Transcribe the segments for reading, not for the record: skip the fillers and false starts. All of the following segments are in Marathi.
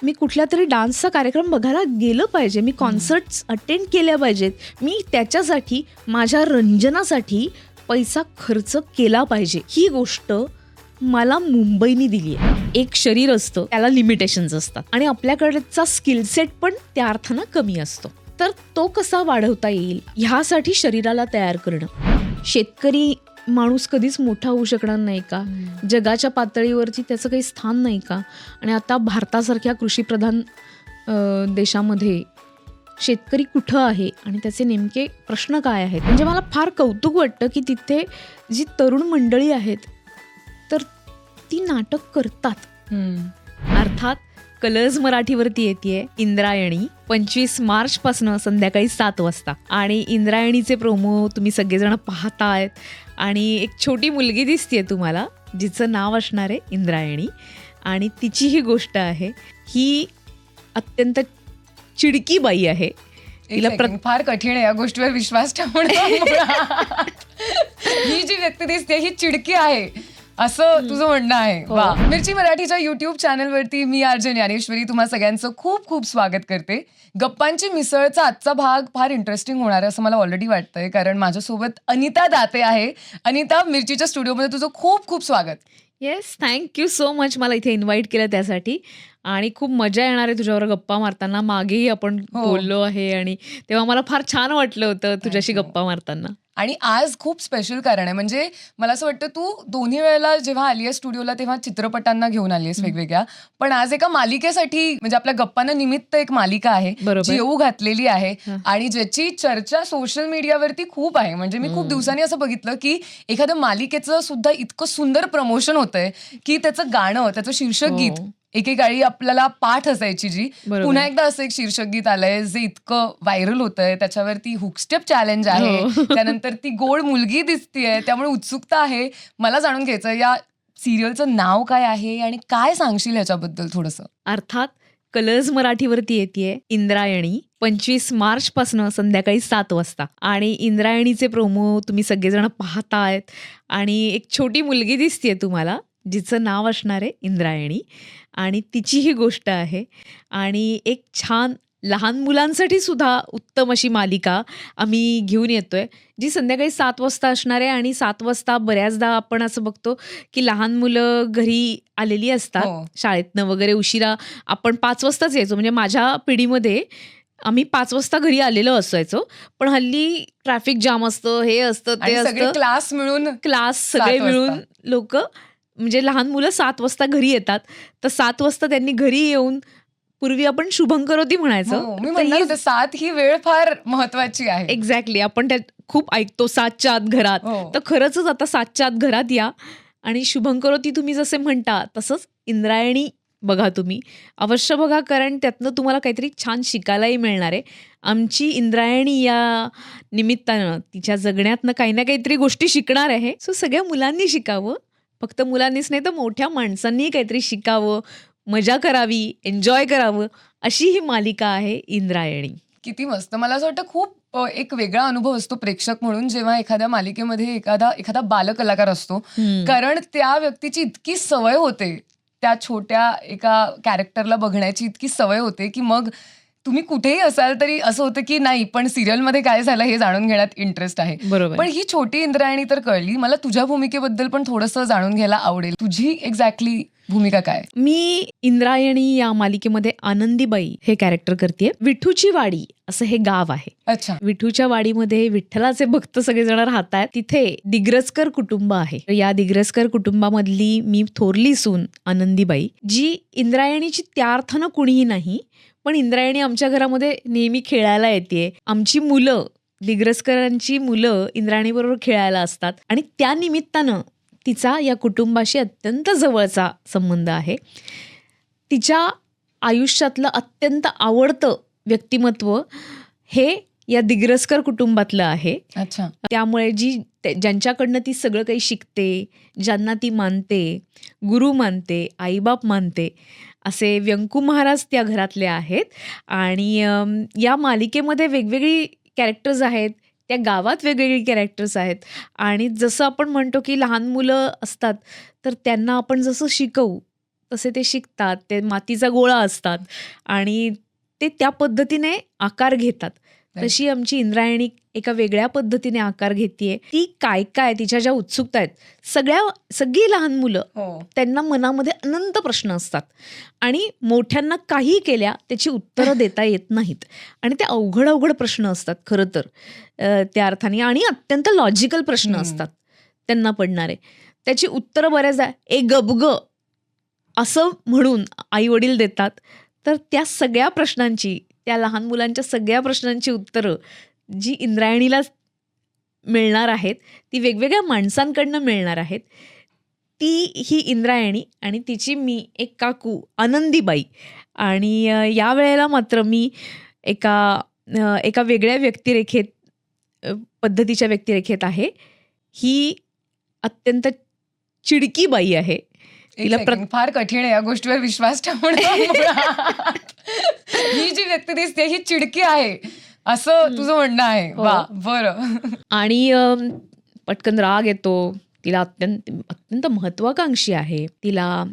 मी कुठल्या तरी डान्सचा कार्यक्रम बघायला गेलं पाहिजे, मी कॉन्सर्ट्स अटेंड केल्या पाहिजेत, मी त्याच्यासाठी माझ्या रंजनासाठी पैसा खर्च केला पाहिजे. ही गोष्ट मला मुंबईने दिली आहे. एक शरीर असतं, त्याला लिमिटेशन्स असतात आणि आपल्याकडचा स्किलसेट पण त्या अर्थानं कमी असतो. तर तो कसा वाढवता येईल ह्यासाठी शरीराला तयार करणं. शेतकरी माणूस कधीच मोठा होऊ शकणार नाही का? जगाच्या पातळीवरती त्याचं काही स्थान नाही का? आणि आता भारतासारख्या कृषीप्रधान देशामध्ये शेतकरी कुठं आहे आणि त्याचे नेमके प्रश्न काय आहेत? म्हणजे मला फार कौतुक वाटतं की तिथे जी तरुण मंडळी आहेत तर ती नाटक करतात. अर्थात कलर्स मराठीवरती येतेय इंद्रायणी 25 मार्च पासून संध्याकाळी 7 वाजता. आणि इंद्रायणीचे प्रोमो तुम्ही सगळेजण पाहतायत आणि एक छोटी मुलगी दिसतेय तुम्हाला जिचं नाव असणार आहे इंद्रायणी आणि तिची ही गोष्ट आहे. ही अत्यंत चिडकी बाई आहे. तिला फार कठीण आहे या गोष्टीवर विश्वास ठेवणं. ही जी व्यक्ती दिसते ही चिडकी आहे असं तुझं म्हणणं आहे. वा. मिरची मराठीच्या युट्यूब चॅनलवरती मी आरजे ज्ञानेश्वरी तुम्हा सगळ्यांचं खूप खूप स्वागत करते. गप्पांची मिसळचा आजचा भाग फार इंटरेस्टिंग होणार आहे असं मला ऑलरेडी वाटतंय, कारण माझ्यासोबत अनिता दाते आहे. अनिता, मिरचीच्या स्टुडिओमध्ये तुझं खूप खूप स्वागत. येस, थँक्यू सो मच मला इथे इन्व्हाइट केलं त्यासाठी. आणि खूप मजा येणार आहे तुझ्यावर गप्पा मारताना. मागेही आपण बोललो आहे आणि तेव्हा मला फार छान वाटलं होतं तुझ्याशी गप्पा मारताना. आणि आज खूप स्पेशल कारण आहे. म्हणजे मला असं वाटतं तू दोन्ही वेळेला जेव्हा आली आहेस स्टुडिओला तेव्हा चित्रपटांना घेऊन आली आहेस वेगवेगळ्या, पण आज एका मालिकेसाठी म्हणजे आपल्या गप्पांना निमित्त एक मालिका आहे जी येऊ घातलेली आहे आणि ज्याची चर्चा सोशल मीडियावरती खूप आहे. म्हणजे मी खूप दिवसांनी असं बघितलं की एखाद्या मालिकेचं सुद्धा इतकं सुंदर प्रमोशन होतंय की त्याचं गाणं, त्याचं शीर्षक गीत एकेकाळी आपल्याला पाठ असायची जी, पुन्हा एकदा असं एक शीर्षक गीत आलंय जे इतकं व्हायरल होतंय. त्याच्यावरती हुकस्टेप चॅलेंज आहे, त्यानंतर ती गोड मुलगी दिसतीये, त्यामुळे उत्सुकता आहे. मला जाणून घ्यायचं या सिरियलचं नाव काय आहे आणि काय सांगशील ह्याच्याबद्दल थोडंसं. अर्थात कलर्स मराठीवरती येतेय इंद्रायणी 25 मार्च पासून संध्याकाळी 7 वाजता. आणि इंद्रायणीचे प्रोमो तुम्ही सगळेजण पाहतायत आणि एक छोटी मुलगी दिसतेय तुम्हाला जिचं नाव असणार आहे इंद्रायणी आणि तिची ही गोष्ट आहे. आणि एक छान लहान मुलांसाठी सुद्धा उत्तम अशी मालिका आम्ही घेऊन येतोय जी संध्याकाळी 7 वाजता असणार आहे. आणि 7 वाजता बऱ्याचदा आपण असं बघतो की लहान मुलं घरी आलेली असतात शाळेतनं वगैरे उशिरा. आपण 5 वाजताच यायचो, म्हणजे माझ्या पिढीमध्ये आम्ही 5 वाजता घरी आलेलो असायचो. पण हल्ली ट्रॅफिक जाम असतं, हे असतं ते असतं, क्लास सगळे मिळून लोक म्हणजे लहान मुलं 7 वाजता घरी येतात. तर 7 वाजता त्यांनी घरी येऊन पूर्वी आपण शुभंकरोती म्हणायचो. मी म्हणणार 7 ही वेळ फार महत्वाची आहे. एक्झॅक्टली, आपण त्यात खूप ऐकतो 7च्या आत घरात. तर खरंच आता 7च्या आत घरात या आणि शुभंकरोती तुम्ही जसे म्हणता तसंच इंद्रायणी बघा, तुम्ही अवश्य बघा, कारण त्यातनं तुम्हाला काहीतरी छान शिकायलाही मिळणार आहे. आमची इंद्रायणी या निमित्तानं तिच्या जगण्यातनं काही ना काहीतरी गोष्टी शिकणार आहे. सो सगळ्या मुलांनी शिकावं, फक्त मुलांनीच नाही तर मोठ्या माणसांनी काहीतरी शिकावं, मजा करावी, एन्जॉय करावं, अशी ही मालिका आहे इंद्रायणी. किती मस्त. मला असं वाटतं खूप एक वेगळा अनुभव असतो प्रेक्षक म्हणून जेव्हा एखाद्या मालिकेमध्ये एखादा बालकलाकार असतो, कारण त्या व्यक्तीची इतकी सवय होते, त्या छोट्या एका कॅरेक्टरला बघण्याची इतकी सवय होते की मग तुम्ही कुठेही असाल तरी असं होतं की नाही पण सिरियलमध्ये काय झालं हे जाणून घेण्यात इंटरेस्ट आहे. पण ही छोटी इंद्रायणी तर कळली. मला तुझ्या भूमिकेबद्दल पण थोडंसं जाणून घ्यायला आवडेल. तुझी एक्झॅक्टली भूमिका काय? मी इंद्रायणी या मालिकेमध्ये आनंदीबाई हे कॅरेक्टर करते. विठूची वाडी असं हे गाव आहे. अच्छा. विठूच्या वाडीमध्ये विठ्ठलाचे भक्त सगळेजण राहतात. तिथे दिग्रसकर कुटुंब आहे. या दिग्रसकर कुटुंबामधली मी थोरली सून आनंदीबाई, जी इंद्रायणीची त्या अर्थानं कुणीही नाही, पण इंद्रायणी आमच्या घरामध्ये नेहमी खेळायला येते. आमची मुलं, दिग्रसकरांची मुलं इंद्रायणीबरोबर खेळायला असतात आणि त्या निमित्तानं तिचा या कुटुंबाशी अत्यंत जवळचा संबंध आहे. तिच्या आयुष्यातलं अत्यंत आवडतं व्यक्तिमत्व हे या दिग्रसकर कुटुंबातलं आहे. अच्छा. त्यामुळे ज्यांच्याकडनं ती सगळं काही शिकते, ज्यांना ती मानते, गुरु मानते, आईबाप मानते, असे व्यंकू महाराज त्या घरातले आहेत. आणि या मालिकेमध्ये वेगवेगळी कॅरेक्टर्स आहेत, त्या गावात वेगवेगळी कॅरेक्टर्स आहेत. आणि जसं आपण म्हणतो की लहान मुलं असतात तर त्यांना आपण जसं शिकवू तसे ते शिकतात, ते मातीचा गोळा असतात आणि ते त्या पद्धतीने आकार घेतात. तशी आमची इंद्रायणी एका वेगळ्या पद्धतीने आकार घेतीये. ती काय काय तिच्या ज्या उत्सुकता आहेत, सगळी लहान मुलं, हो. त्यांना मनामध्ये अनंत प्रश्न असतात आणि मोठ्यांना काही केल्या त्याची उत्तरं देता येत नाहीत आणि ते अवघड प्रश्न असतात खरं तर त्या अर्थाने, आणि अत्यंत लॉजिकल प्रश्न असतात त्यांना पडणारे. त्याची उत्तरं बऱ्याचदा ए गबग असं म्हणून आई वडील देतात. तर त्या सगळ्या प्रश्नांची, त्या लहान मुलांच्या सगळ्या प्रश्नांची उत्तरं जी इंद्रायणीला मिळणार आहेत, ती वेगवेगळ्या माणसांकडनं मिळणार आहेत. ती ही इंद्रायणी आणि तिची मी एक काकू आनंदीबाई. आणि या वेळेला मात्र मी एका वेगळ्या व्यक्तिरेखेत, पद्धतीच्या व्यक्तिरेखेत आहे. ही अत्यंत चिडकी बाई आहे. तिला फार कठीण आहे या गोष्टीवर विश्वास ठेवणं. ही जी व्यक्ती दिसते ही चिडकी आहे असं तुझं म्हणणं आहे. वा, बरं. आणि पटकन राग येतो. तिला अत्यंत महत्वाकांक्षी आहे. तिला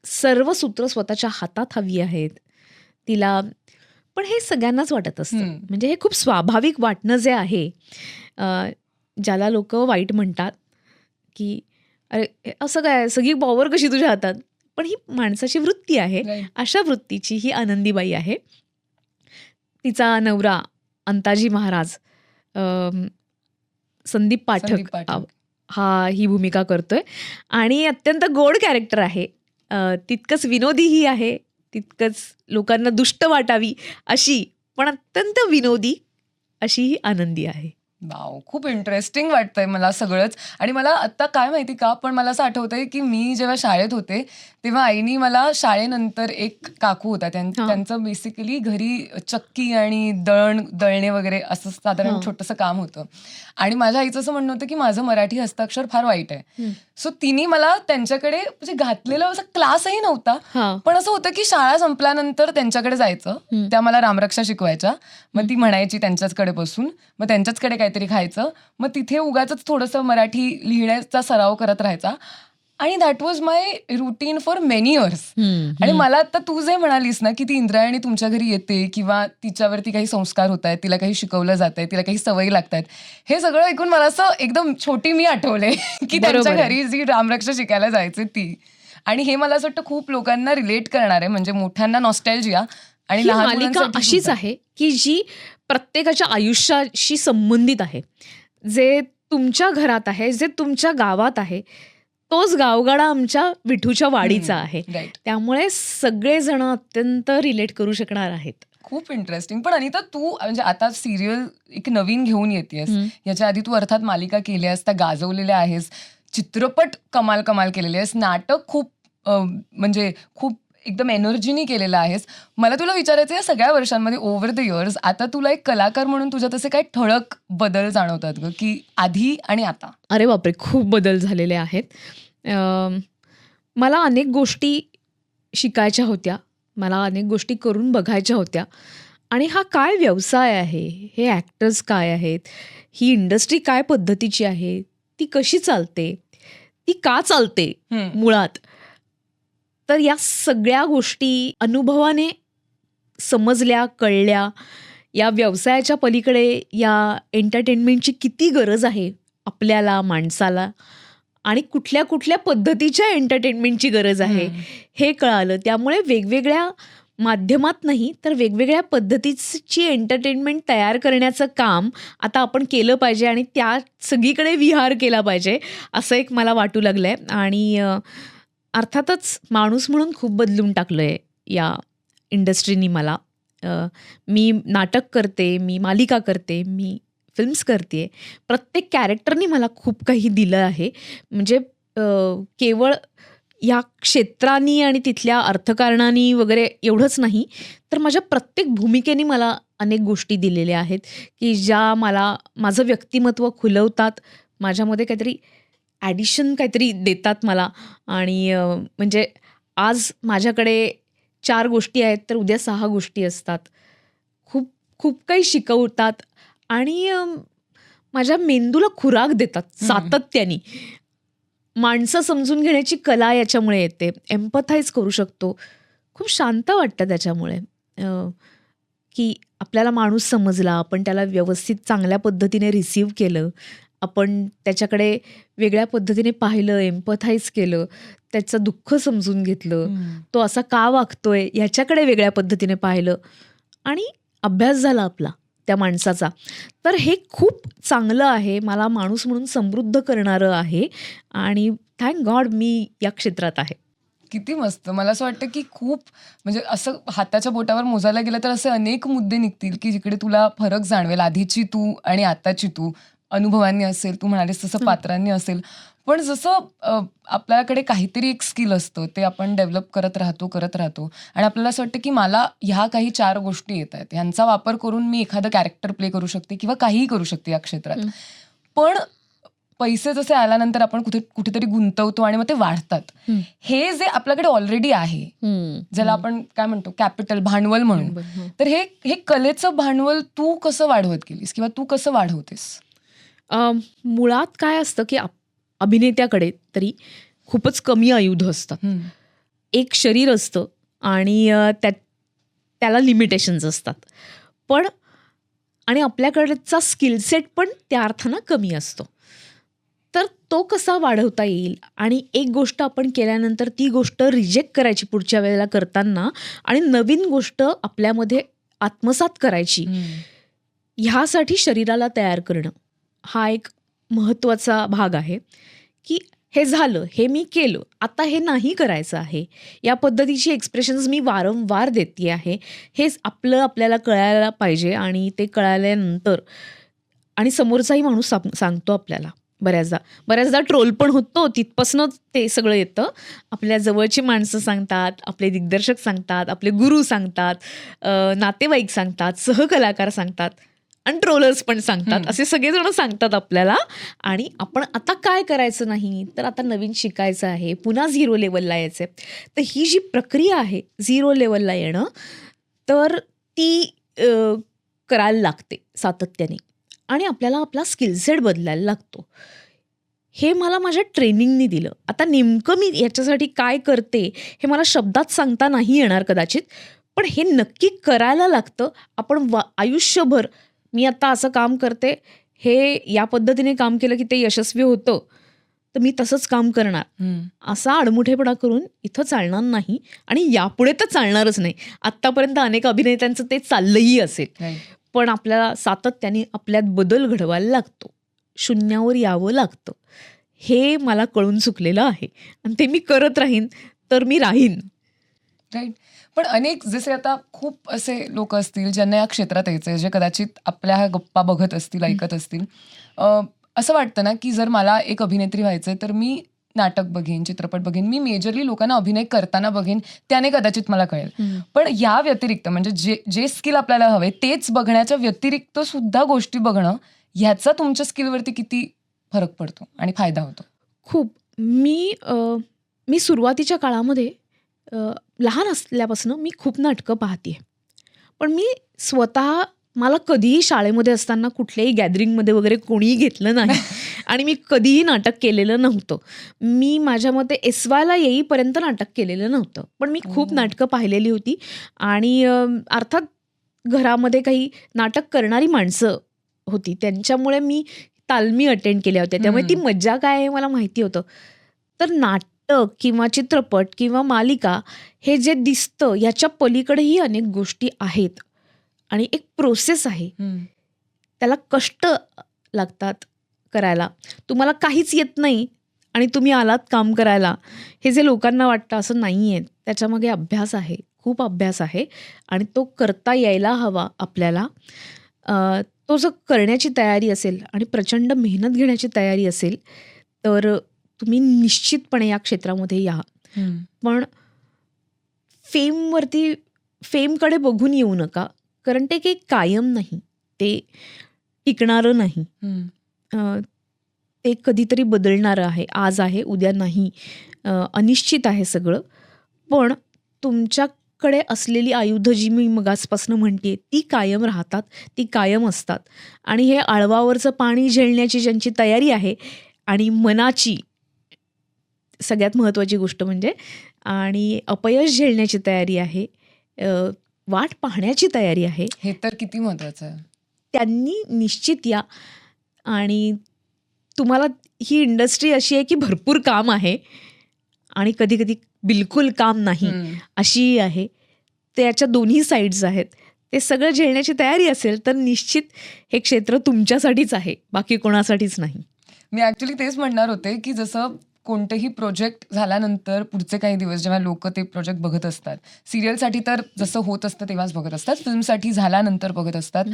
सर्व सूत्र स्वतःच्या हातात हवी आहेत तिला. पण हे सगळ्यांनाच वाटत असतं. म्हणजे हे खूप स्वाभाविक वाटणं जे आहे, ज्याला लोक वाईट म्हणतात की अरे असं काय, सगळी पॉवर कशी तुझ्या हातात, पण ही माणसाची वृत्ती आहे. अशा वृत्तीची ही आनंदीबाई आहे. तिचा नवरा अंताजी महाराज, संदीप पाठक हा ही भूमिका करतोय आणि अत्यंत गोड कॅरेक्टर आहे. तितकंच विनोदीही आहे, तितकंच लोकांना दुष्ट वाटावी अशी, पण अत्यंत विनोदी अशी ही आनंदी आहे. वाव, खूप इंटरेस्टिंग वाटतंय मला सगळंच. आणि मला आत्ता काय माहिती का, पण मला असं आठवतंय की मी जेव्हा शाळेत होते तेव्हा आईनी मला शाळेनंतर एक काकू होता, त्यांचं बेसिकली घरी चक्की आणि दळणे वगैरे असं साधारण छोटंसं काम होतं. आणि माझ्या आईचं असं म्हणणं होतं की माझं मराठी हस्ताक्षर फार वाईट आहे. सो तिने मला त्यांच्याकडे म्हणजे घातलेला असा क्लासही नव्हता, पण असं होतं की शाळा संपल्यानंतर त्यांच्याकडे जायचं. त्या मला रामरक्षा शिकवायच्या. मग ती म्हणायची त्यांच्याचकडे बसून, मग त्यांच्याचकडे काहीतरी खायचं, मग तिथे उगाच थोडंसं मराठी लिहिण्याचा सराव करत राहायचा. आणि that was my routine for many years. आणि मला आता तू जे म्हणालीस ना की ती इंद्रायणी तुमच्या घरी येते किंवा तिच्यावरती काही संस्कार होत आहेत, तिला काही शिकवलं जात आहे, तिला काही सवयी लागत आहेत, हे सगळं ऐकून मला असं एकदम छोटी मी आठवले की त्यांच्या घरी जी रामरक्षा शिकायला जायचे ती. आणि हे मला असं वाटतं खूप लोकांना रिलेट करणार आहे, म्हणजे मोठ्यांना नॉस्टॅल्जिया आणि लहान मालिका अशीच आहे की जी प्रत्येकाच्या आयुष्याशी संबंधित आहे. जे तुमच्या घरात आहे, जे तुमच्या गावात आहे, तोच गावगाडा आमच्या विठूच्या वाडीचा आहे. त्यामुळे सगळेजण अत्यंत रिलेट करू शकणार आहेत. खूप इंटरेस्टिंग. पण अनिता, तू म्हणजे आता सिरियल एक नवीन घेऊन येतेस, याच्या आधी तू अर्थात मालिका केल्यास, त्या गाजवलेल्या आहेस, चित्रपट कमाल केलेले आहेस, नाटक खूप म्हणजे खूप एकदम एनर्जीनी केलेलं आहेस. मला तुला विचारायचं, या सगळ्या वर्षांमध्ये ओव्हर द इयर्स आता तुला एक कलाकार म्हणून तुझ्यात असे काही ठळक बदल जाणवतात ग, की आधी आणि आता? अरे बापरे, खूप बदल झालेले आहेत. मला अनेक गोष्टी शिकायच्या होत्या, मला अनेक गोष्टी करून बघायच्या होत्या. आणि हा काय व्यवसाय आहे, हे ॲक्टर्स काय आहेत, ही इंडस्ट्री काय पद्धतीची आहे, ती कशी चालते, ती का चालते मुळात, तर या सगळ्या गोष्टी अनुभवाने समजल्या, कळल्या. या व्यवसायाच्या पलीकडे या एंटरटेनमेंटची किती गरज आहे आपल्याला, माणसाला, आणि कुठल्या कुठल्या पद्धतीच्या एंटरटेनमेंटची गरज आहे हे कळालं. त्यामुळे वेगवेगळ्या माध्यमात नाही तर वेगवेगळ्या पद्धतीची एंटरटेनमेंट तयार करण्याचं काम आता आपण केलं पाहिजे आणि त्या सगळीकडे विहार केला पाहिजे असं एक मला वाटू लागलं आहे. आणि अर्थातच माणूस म्हणून खूप बदलून टाकलं आहे या इंडस्ट्रीनी मला. मी नाटक करते, मी मालिका करते, मी फिल्म्स करते. प्रत्येक कॅरेक्टरनी मला खूप काही दिलं आहे. म्हणजे केवळ या क्षेत्रानी आणि तिथल्या अर्थकारणानी वगैरे एवढंच नाही, तर माझ्या प्रत्येक भूमिकेनी मला अनेक गोष्टी दिलेल्या आहेत की ज्या मला माझं व्यक्तिमत्व खुलवतात, माझ्यामध्ये काहीतरी ॲडिशन काहीतरी देतात मला. आणि म्हणजे आज माझ्याकडे 4 गोष्टी आहेत तर उद्या 6 गोष्टी असतात. खूप खूप काही शिकवतात आणि माझ्या मेंदूला खुराक देतात सातत्याने. माणसं समजून घेण्याची कला याच्यामुळे येते. एम्पथाइज करू शकतो. खूप शांत वाटतं त्याच्यामुळे. की आपल्याला माणूस समजला, आपण त्याला व्यवस्थित चांगल्या पद्धतीने रिसीव्ह केलं, आपण त्याच्याकडे वेगळ्या पद्धतीने पाहिलं, एम्पथाइज केलं, त्याचं दुःख समजून घेतलं, तो असा का वागतोय ह्याच्याकडे वेगळ्या पद्धतीने पाहिलं आणि अभ्यास झाला आपला त्या माणसाचा. तर हे खूप चांगलं आहे. मला माणूस म्हणून समृद्ध करणारं आहे आणि थँक गॉड मी या क्षेत्रात आहे. किती मस्त. मला असं वाटतं की खूप म्हणजे असं हाताच्या बोटावर मोजायला गेलं तर असे अनेक मुद्दे निघतील की जिकडे तुला फरक जाणवेल. आधीची तू आणि आताची तू. अनुभवांनी असेल, तू म्हणालीस तसं पात्रांनी असेल. पण जसं आपल्याकडे काहीतरी एक स्किल असतं, ते आपण डेव्हलप करत राहतो आणि आपल्याला असं वाटतं की मला ह्या काही 4 गोष्टी येत आहेत. ह्यांचा वापर करून मी एखादं कॅरेक्टर प्ले करू शकते किंवा काहीही करू शकते या क्षेत्रात. पण पैसे जसे आल्यानंतर आपण कुठेतरी गुंतवतो आणि मग ते वाढतात. हे जे आपल्याकडे ऑलरेडी आहे, ज्याला आपण काय म्हणतो कॅपिटल, भांडवल म्हणून, तर हे कलेचं भांडवल तू कसं वाढवत गेलीस किंवा तू कसं वाढवतेस? मुळात काय असतं की अभिनेत्याकडे तरी खूपच कमी आयुध असतात. एक शरीर असतं आणि त्याला लिमिटेशन्स असतात. पण आणि आपल्याकडचा स्किलसेट पण त्या अर्थानं कमी असतो. तर तो कसा वाढवता येईल आणि एक गोष्ट आपण केल्यानंतर ती गोष्ट रिजेक्ट करायची पुढच्या वेळेला करताना आणि नवीन गोष्ट आपल्यामध्ये आत्मसात करायची, ह्यासाठी शरीराला तयार करणं हा एक महत्त्वाचा भाग आहे. की हे झालं, हे मी केलं, आता हे नाही करायचं आहे. या पद्धतीची एक्सप्रेशन्स मी वारंवार देते आहे. हेच आपल्याला कळायला पाहिजे आणि ते कळाल्यानंतर आणि समोरचाही माणूस सांगतो आपल्याला. बऱ्याचदा ट्रोल पण होतो, तिथपासूनच ते सगळं येतं. आपल्या जवळची माणसं सांगतात, आपले दिग्दर्शक सांगतात, आपले गुरु सांगतात, नातेवाईक सांगतात, सहकलाकार सांगतात आणि ट्रोलर्स पण सांगतात. असे सगळेजण सांगतात आपल्याला. आणि आपण आता काय करायचं नाही, तर आता नवीन शिकायचं आहे, पुन्हा 0 लेवलला यायचं आहे. तर ही जी प्रक्रिया आहे 0 लेवलला येणं, तर ती करायला लागते सातत्याने आणि आपल्याला आपला स्किलसेट बदलायला लागतो. हे मला माझ्या ट्रेनिंगनी दिलं. आता नेमकं मी याच्यासाठी काय करते हे मला शब्दात सांगता नाही येणार कदाचित, पण हे नक्की करायला लागतं. आपण आयुष्यभर मी आता असं काम करते, हे या पद्धतीने काम केलं की ते यशस्वी होतं, तर मी तसंच काम करणार, असा आडमुठेपणा करून इथं चालणार नाही आणि यापुढे तर चालणारच नाही. आत्तापर्यंत अनेक अभिनेत्यांचं ते चाललंही असेल. पण आपल्याला सातत्याने आपल्यात बदल घडवायला लागतो, शून्यावर यावं लागतं. हे मला कळून चुकलेलं आहे आणि ते मी करत राहीन तर मी राहीन. राईट. पण अनेक जसे आता खूप असे लोक असतील ज्यांना या क्षेत्रात यायचं, जे कदाचित आपल्या ह्या गप्पा बघत असतील, ऐकत असतील. असं वाटतं ना की जर मला एक अभिनेत्री व्हायचंय तर मी नाटक बघेन, चित्रपट बघेन, मी मेजरली लोकांना अभिनय करताना बघेन, त्याने कदाचित मला कळेल. पण या व्यतिरिक्त म्हणजे जे स्किल आपल्याला हवे तेच बघण्याच्या व्यतिरिक्त सुद्धा गोष्टी बघणं, ह्याचा तुमच्या स्किलवरती किती फरक पडतो आणि फायदा होतो? खूप. मी सुरुवातीच्या काळामध्ये लहान असल्यापासून मी खूप नाटकं पाहते. पण मी स्वतः मला कधीही शाळेमध्ये असताना कुठल्याही गॅदरिंगमध्ये वगैरे कोणीही घेतलं नाही आणि मी कधीही नाटक केलेलं नव्हतं. मी माझ्या मते SYला येईपर्यंत नाटक केलेलं नव्हतं. पण मी खूप नाटकं पाहिलेली होती आणि अर्थात घरामध्ये काही नाटक करणारी माणसं होती, त्यांच्यामुळे मी तालमी अटेंड केल्या होत्या. त्यामुळे ती मज्जा काय आहे मला माहिती होतं. तर नाटक किंवा चित्रपट किंवा मालिका हे जे दिसतं याच्या पलीकडेही अनेक गोष्टी आहेत आणि एक प्रोसेस आहे. त्याला कष्ट लागतात करायला. तुम्हाला काहीच येत नाही आणि तुम्ही आलात काम करायला, हे जे लोकांना वाटतं असं नाही आहे. त्याच्यामागे अभ्यास आहे, खूप अभ्यास आहे आणि तो करता यायला हवा आपल्याला. तो जर करण्याची तयारी असेल आणि प्रचंड मेहनत घेण्याची तयारी असेल तर तुम्ही निश्चितपणे या क्षेत्रामध्ये या. पण फेमकडे बघून येऊ नका, कारण ते काही कायम नाही, ते टिकणारं नाही. ते कधीतरी बदलणारं आहे, आज आहे उद्या नाही, अनिश्चित आहे सगळं. पण तुमच्याकडे असलेली आयुधं जी मी मगासपासून म्हणते ती कायम राहतात, ती कायम असतात. आणि हे आळवावरचं पाणी झेलण्याची ज्यांची तयारी आहे आणि मनाची सगळ्यात महत्त्वाची गोष्ट म्हणजे. आणि अपयश झेलण्याची तयारी आहे, वाट पाहण्याची तयारी आहे. हे तर किती महत्वाचं आहे. त्यांनी निश्चित या. आणि तुम्हाला ही इंडस्ट्री अशी आहे की भरपूर काम आहे आणि कधी कधी बिलकुल काम नाही अशी आहे. त्याच्या दोन्ही साईड्स आहेत. ते सगळं झेलण्याची तयारी असेल तर निश्चित हे क्षेत्र तुमच्यासाठीच आहे, बाकी कोणासाठीच नाही. मी ऍक्च्युली तेच म्हणणार होते की जसं कोणतेही प्रोजेक्ट झाल्यानंतर पुढचे काही दिवस जेव्हा लोक ते प्रोजेक्ट बघत असतात, सिरियलसाठी तर जसं होत असतं तेव्हाच बघत असतात, फिल्मसाठी झाल्यानंतर बघत असतात,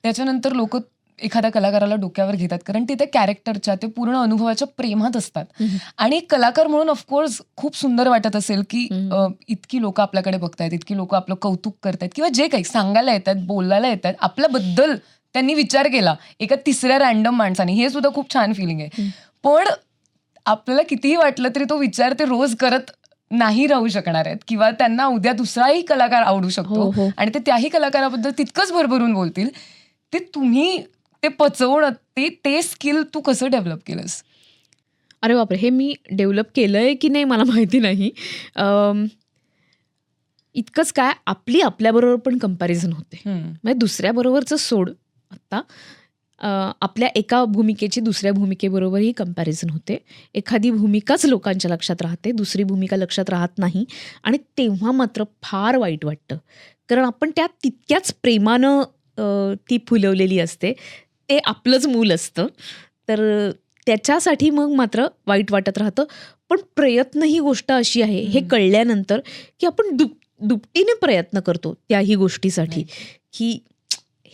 त्याच्यानंतर लोक एखाद्या कलाकाराला डोक्यावर घेतात कारण ते त्या कॅरेक्टरच्या, ते पूर्ण अनुभवाच्या प्रेमात असतात. आणि एक कलाकार म्हणून ऑफकोर्स खूप सुंदर वाटत असेल की इतकी लोक आपल्याकडे बघतायत, इतकी लोक आपलं कौतुक करतायत किंवा जे काही सांगायला येतात, बोलायला येतात, आपल्याबद्दल त्यांनी विचार केला एका तिसऱ्या रॅन्डम माणसाने, हे सुद्धा खूप छान फिलिंग आहे. पण आपल्याला कितीही वाटलं तरी तो विचार ते रोज करत नाही राहू शकणार आहेत किंवा त्यांना उद्या दुसराही कलाकार आवडू शकतो आणि ते त्याही कलाकाराबद्दल तितकंच भरभरून बोलतील. ते तुम्ही ते पचवणं, ते स्किल तू कसं डेव्हलप केलंस? अरे बापरे, हे मी डेव्हलप केलंय की नाही मला माहिती नाही. इतकंच काय, आपल्याबरोबर पण कंपॅरिझन होते. म्हणजे दुसऱ्याबरोबरचं सोड, आत्ता आपल्या एका भूमिकेची दुसऱ्या भूमिकेबरोबरही कंपॅरिझन होते. एखादी भूमिकाच लोकांच्या लक्षात राहते, दुसरी भूमिका लक्षात राहत नाही आणि तेव्हा मात्र फार वाईट वाटतं. कारण आपण त्यात तितक्याच प्रेमानं ती फुलवलेली असते, ते आपलंच मूल असतं. तर त्याच्यासाठी मग मात्र वाईट वाटत राहतं. पण प्रयत्न ही गोष्ट अशी आहे हे कळल्यानंतर की आपण दुपटीने प्रयत्न करतो त्याही गोष्टीसाठी की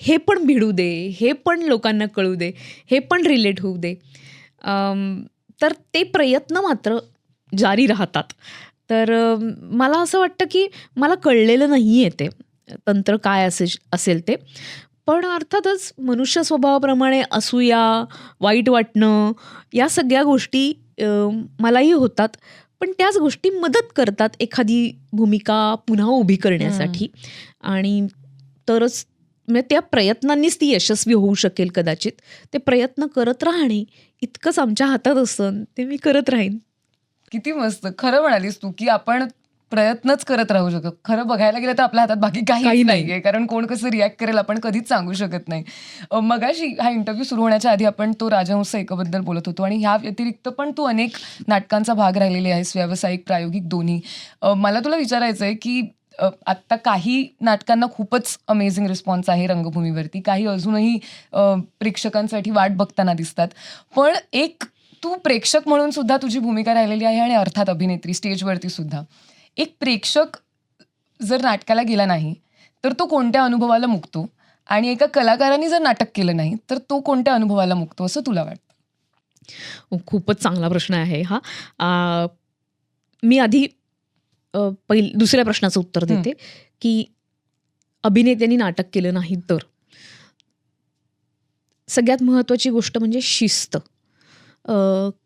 हे पण भिडू दे, हे पण लोकांना कळू दे, हे पण रिलेट होऊ दे. तर ते प्रयत्न मात्र जारी राहतात. तर मला असं वाटतं की मला कळलेलं नाही आहे ते तंत्र काय असेल ते. पण अर्थातच मनुष्य स्वभावाप्रमाणे असूया, वाईट वाटणं, या सगळ्या गोष्टी मलाही होतात. पण त्याच गोष्टी मदत करतात एखादी भूमिका पुन्हा उभी करण्यासाठी. आणि तरच म्हणजे त्या प्रयत्नांनीच ती यशस्वी होऊ शकेल कदाचित. ते प्रयत्न करत राहणे इतकंच आमच्या हातात असतं, ते मी करत राहीन. किती मस्त. खरं म्हणालीस तू की आपण प्रयत्नच करत राहू शकतो. खरं बघायला गेलं तर आपल्या हातात बाकी काही नाहीये, कारण कोण कसं रिॲक्ट करेल आपण कधीच सांगू शकत नाही. मगाशी हा इंटरव्ह्यू सुरू होण्याच्या आधी आपण तो राजहंस एकाबद्दल बोलत होतो आणि ह्या व्यतिरिक्त पण तू अनेक नाटकांचा भाग राहिलेली आहेस, व्यावसायिक, प्रायोगिक दोन्ही. मला तुला विचारायचं आहे की आत्ता काही नाटकांना खूपच अमेझिंग रिस्पॉन्स आहे रंगभूमीवरती, काही अजूनही प्रेक्षकांसाठी वाट बघताना दिसतात. पण एक तू प्रेक्षक म्हणून सुद्धा तुझी भूमिका राहिलेली आहे आणि अर्थात अभिनेत्री स्टेजवरती सुद्धा. एक प्रेक्षक जर नाटकाला गेला नाही तर तो कोणत्या अनुभवाला मुकतो आणि एका कलाकाराने जर नाटक केलं नाही तर तो कोणत्या अनुभवाला मुकतो असं तुला वाटतं? खूपच चांगला प्रश्न आहे हा. मी आधी दुसऱ्या प्रश्नाचं उत्तर देते की अभिनेत्यांनी नाटक केलं नाही तर सगळ्यात महत्त्वाची गोष्ट म्हणजे शिस्त.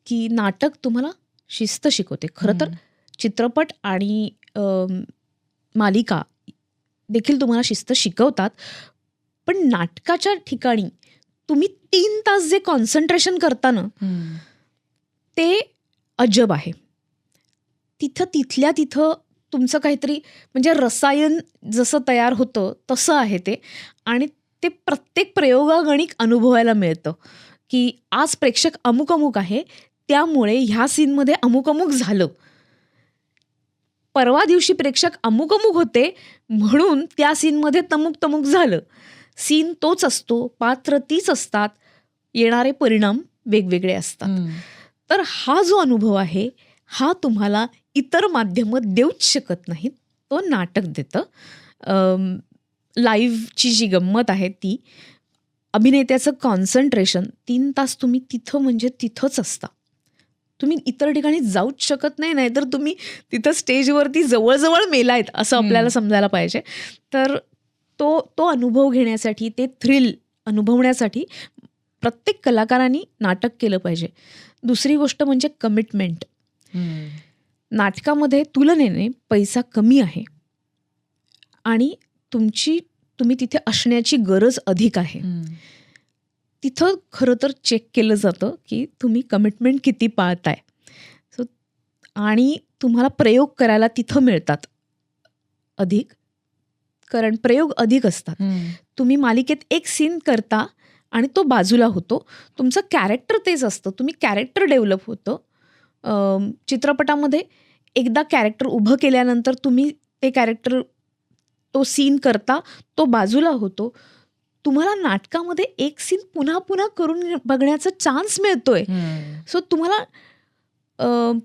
की नाटक तुम्हाला शिस्त शिकवते. खरं तर चित्रपट आणि मालिका देखील तुम्हाला शिस्त शिकवतात. पण नाटकाच्या ठिकाणी तुम्ही 3 तास जे कॉन्सन्ट्रेशन करता ना, ते अजब आहे. तिथल्या तिथं तुमचं काहीतरी म्हणजे रसायन जसं तयार होतं तसं आहे ते. आणि ते प्रत्येक प्रयोगागणिक अनुभवायला मिळतं की आज प्रेक्षक अमुक अमुक आहे, त्यामुळे ह्या सीनमध्ये अमुक अमुक झालं. परवा दिवशी प्रेक्षक अमुक अमुक होते म्हणून त्या सीनमध्ये तमुक तमुक झालं. सीन तोच असतो, पात्र तीच असतात, येणारे परिणाम वेगवेगळे असतात. तर हा जो अनुभव आहे हा तुम्हाला इतर माध्यमं देऊच शकत नाहीत, तो नाटक देतं. लाईव्हची जी गंमत आहे ती, अभिनेत्याचं कॉन्सन्ट्रेशन 3 तास तुम्ही तिथं म्हणजे तिथंच असता. तुम्ही इतर ठिकाणी जाऊच शकत नाही, नाहीतर तुम्ही तिथं स्टेजवरती जवळजवळ मेलायत असं आपल्याला समजायला पाहिजे. तर तो अनुभव घेण्यासाठी, ते थ्रिल अनुभवण्यासाठी प्रत्येक कलाकारांनी नाटक केलं पाहिजे. दुसरी गोष्ट म्हणजे कमिटमेंट. नाटकामध्ये तुलनेने पैसा कमी आहे आणि तुम्ही तिथे असण्याची गरज अधिक आहे. तिथं खरं तर चेक केलं जातं की तुम्ही कमिटमेंट किती पाळताय. सो आणि तुम्हाला प्रयोग करायला तिथं मिळतात अधिक, कारण प्रयोग अधिक असतात. तुम्ही मालिकेत एक सीन करता आणि तो बाजूला होतो. तुमचं कॅरेक्टर तेच असतं, तुम्ही कॅरेक्टर डेव्हलप होतं. चित्रपटामध्ये एकदा कॅरेक्टर उभं केल्यानंतर तुम्ही ते कॅरेक्टर, तो सीन करता, तो बाजूला होतो. तुम्हाला नाटकामध्ये एक सीन पुन्हा पुन्हा करून बघण्याचा चान्स मिळतोय. सो तुम्हाला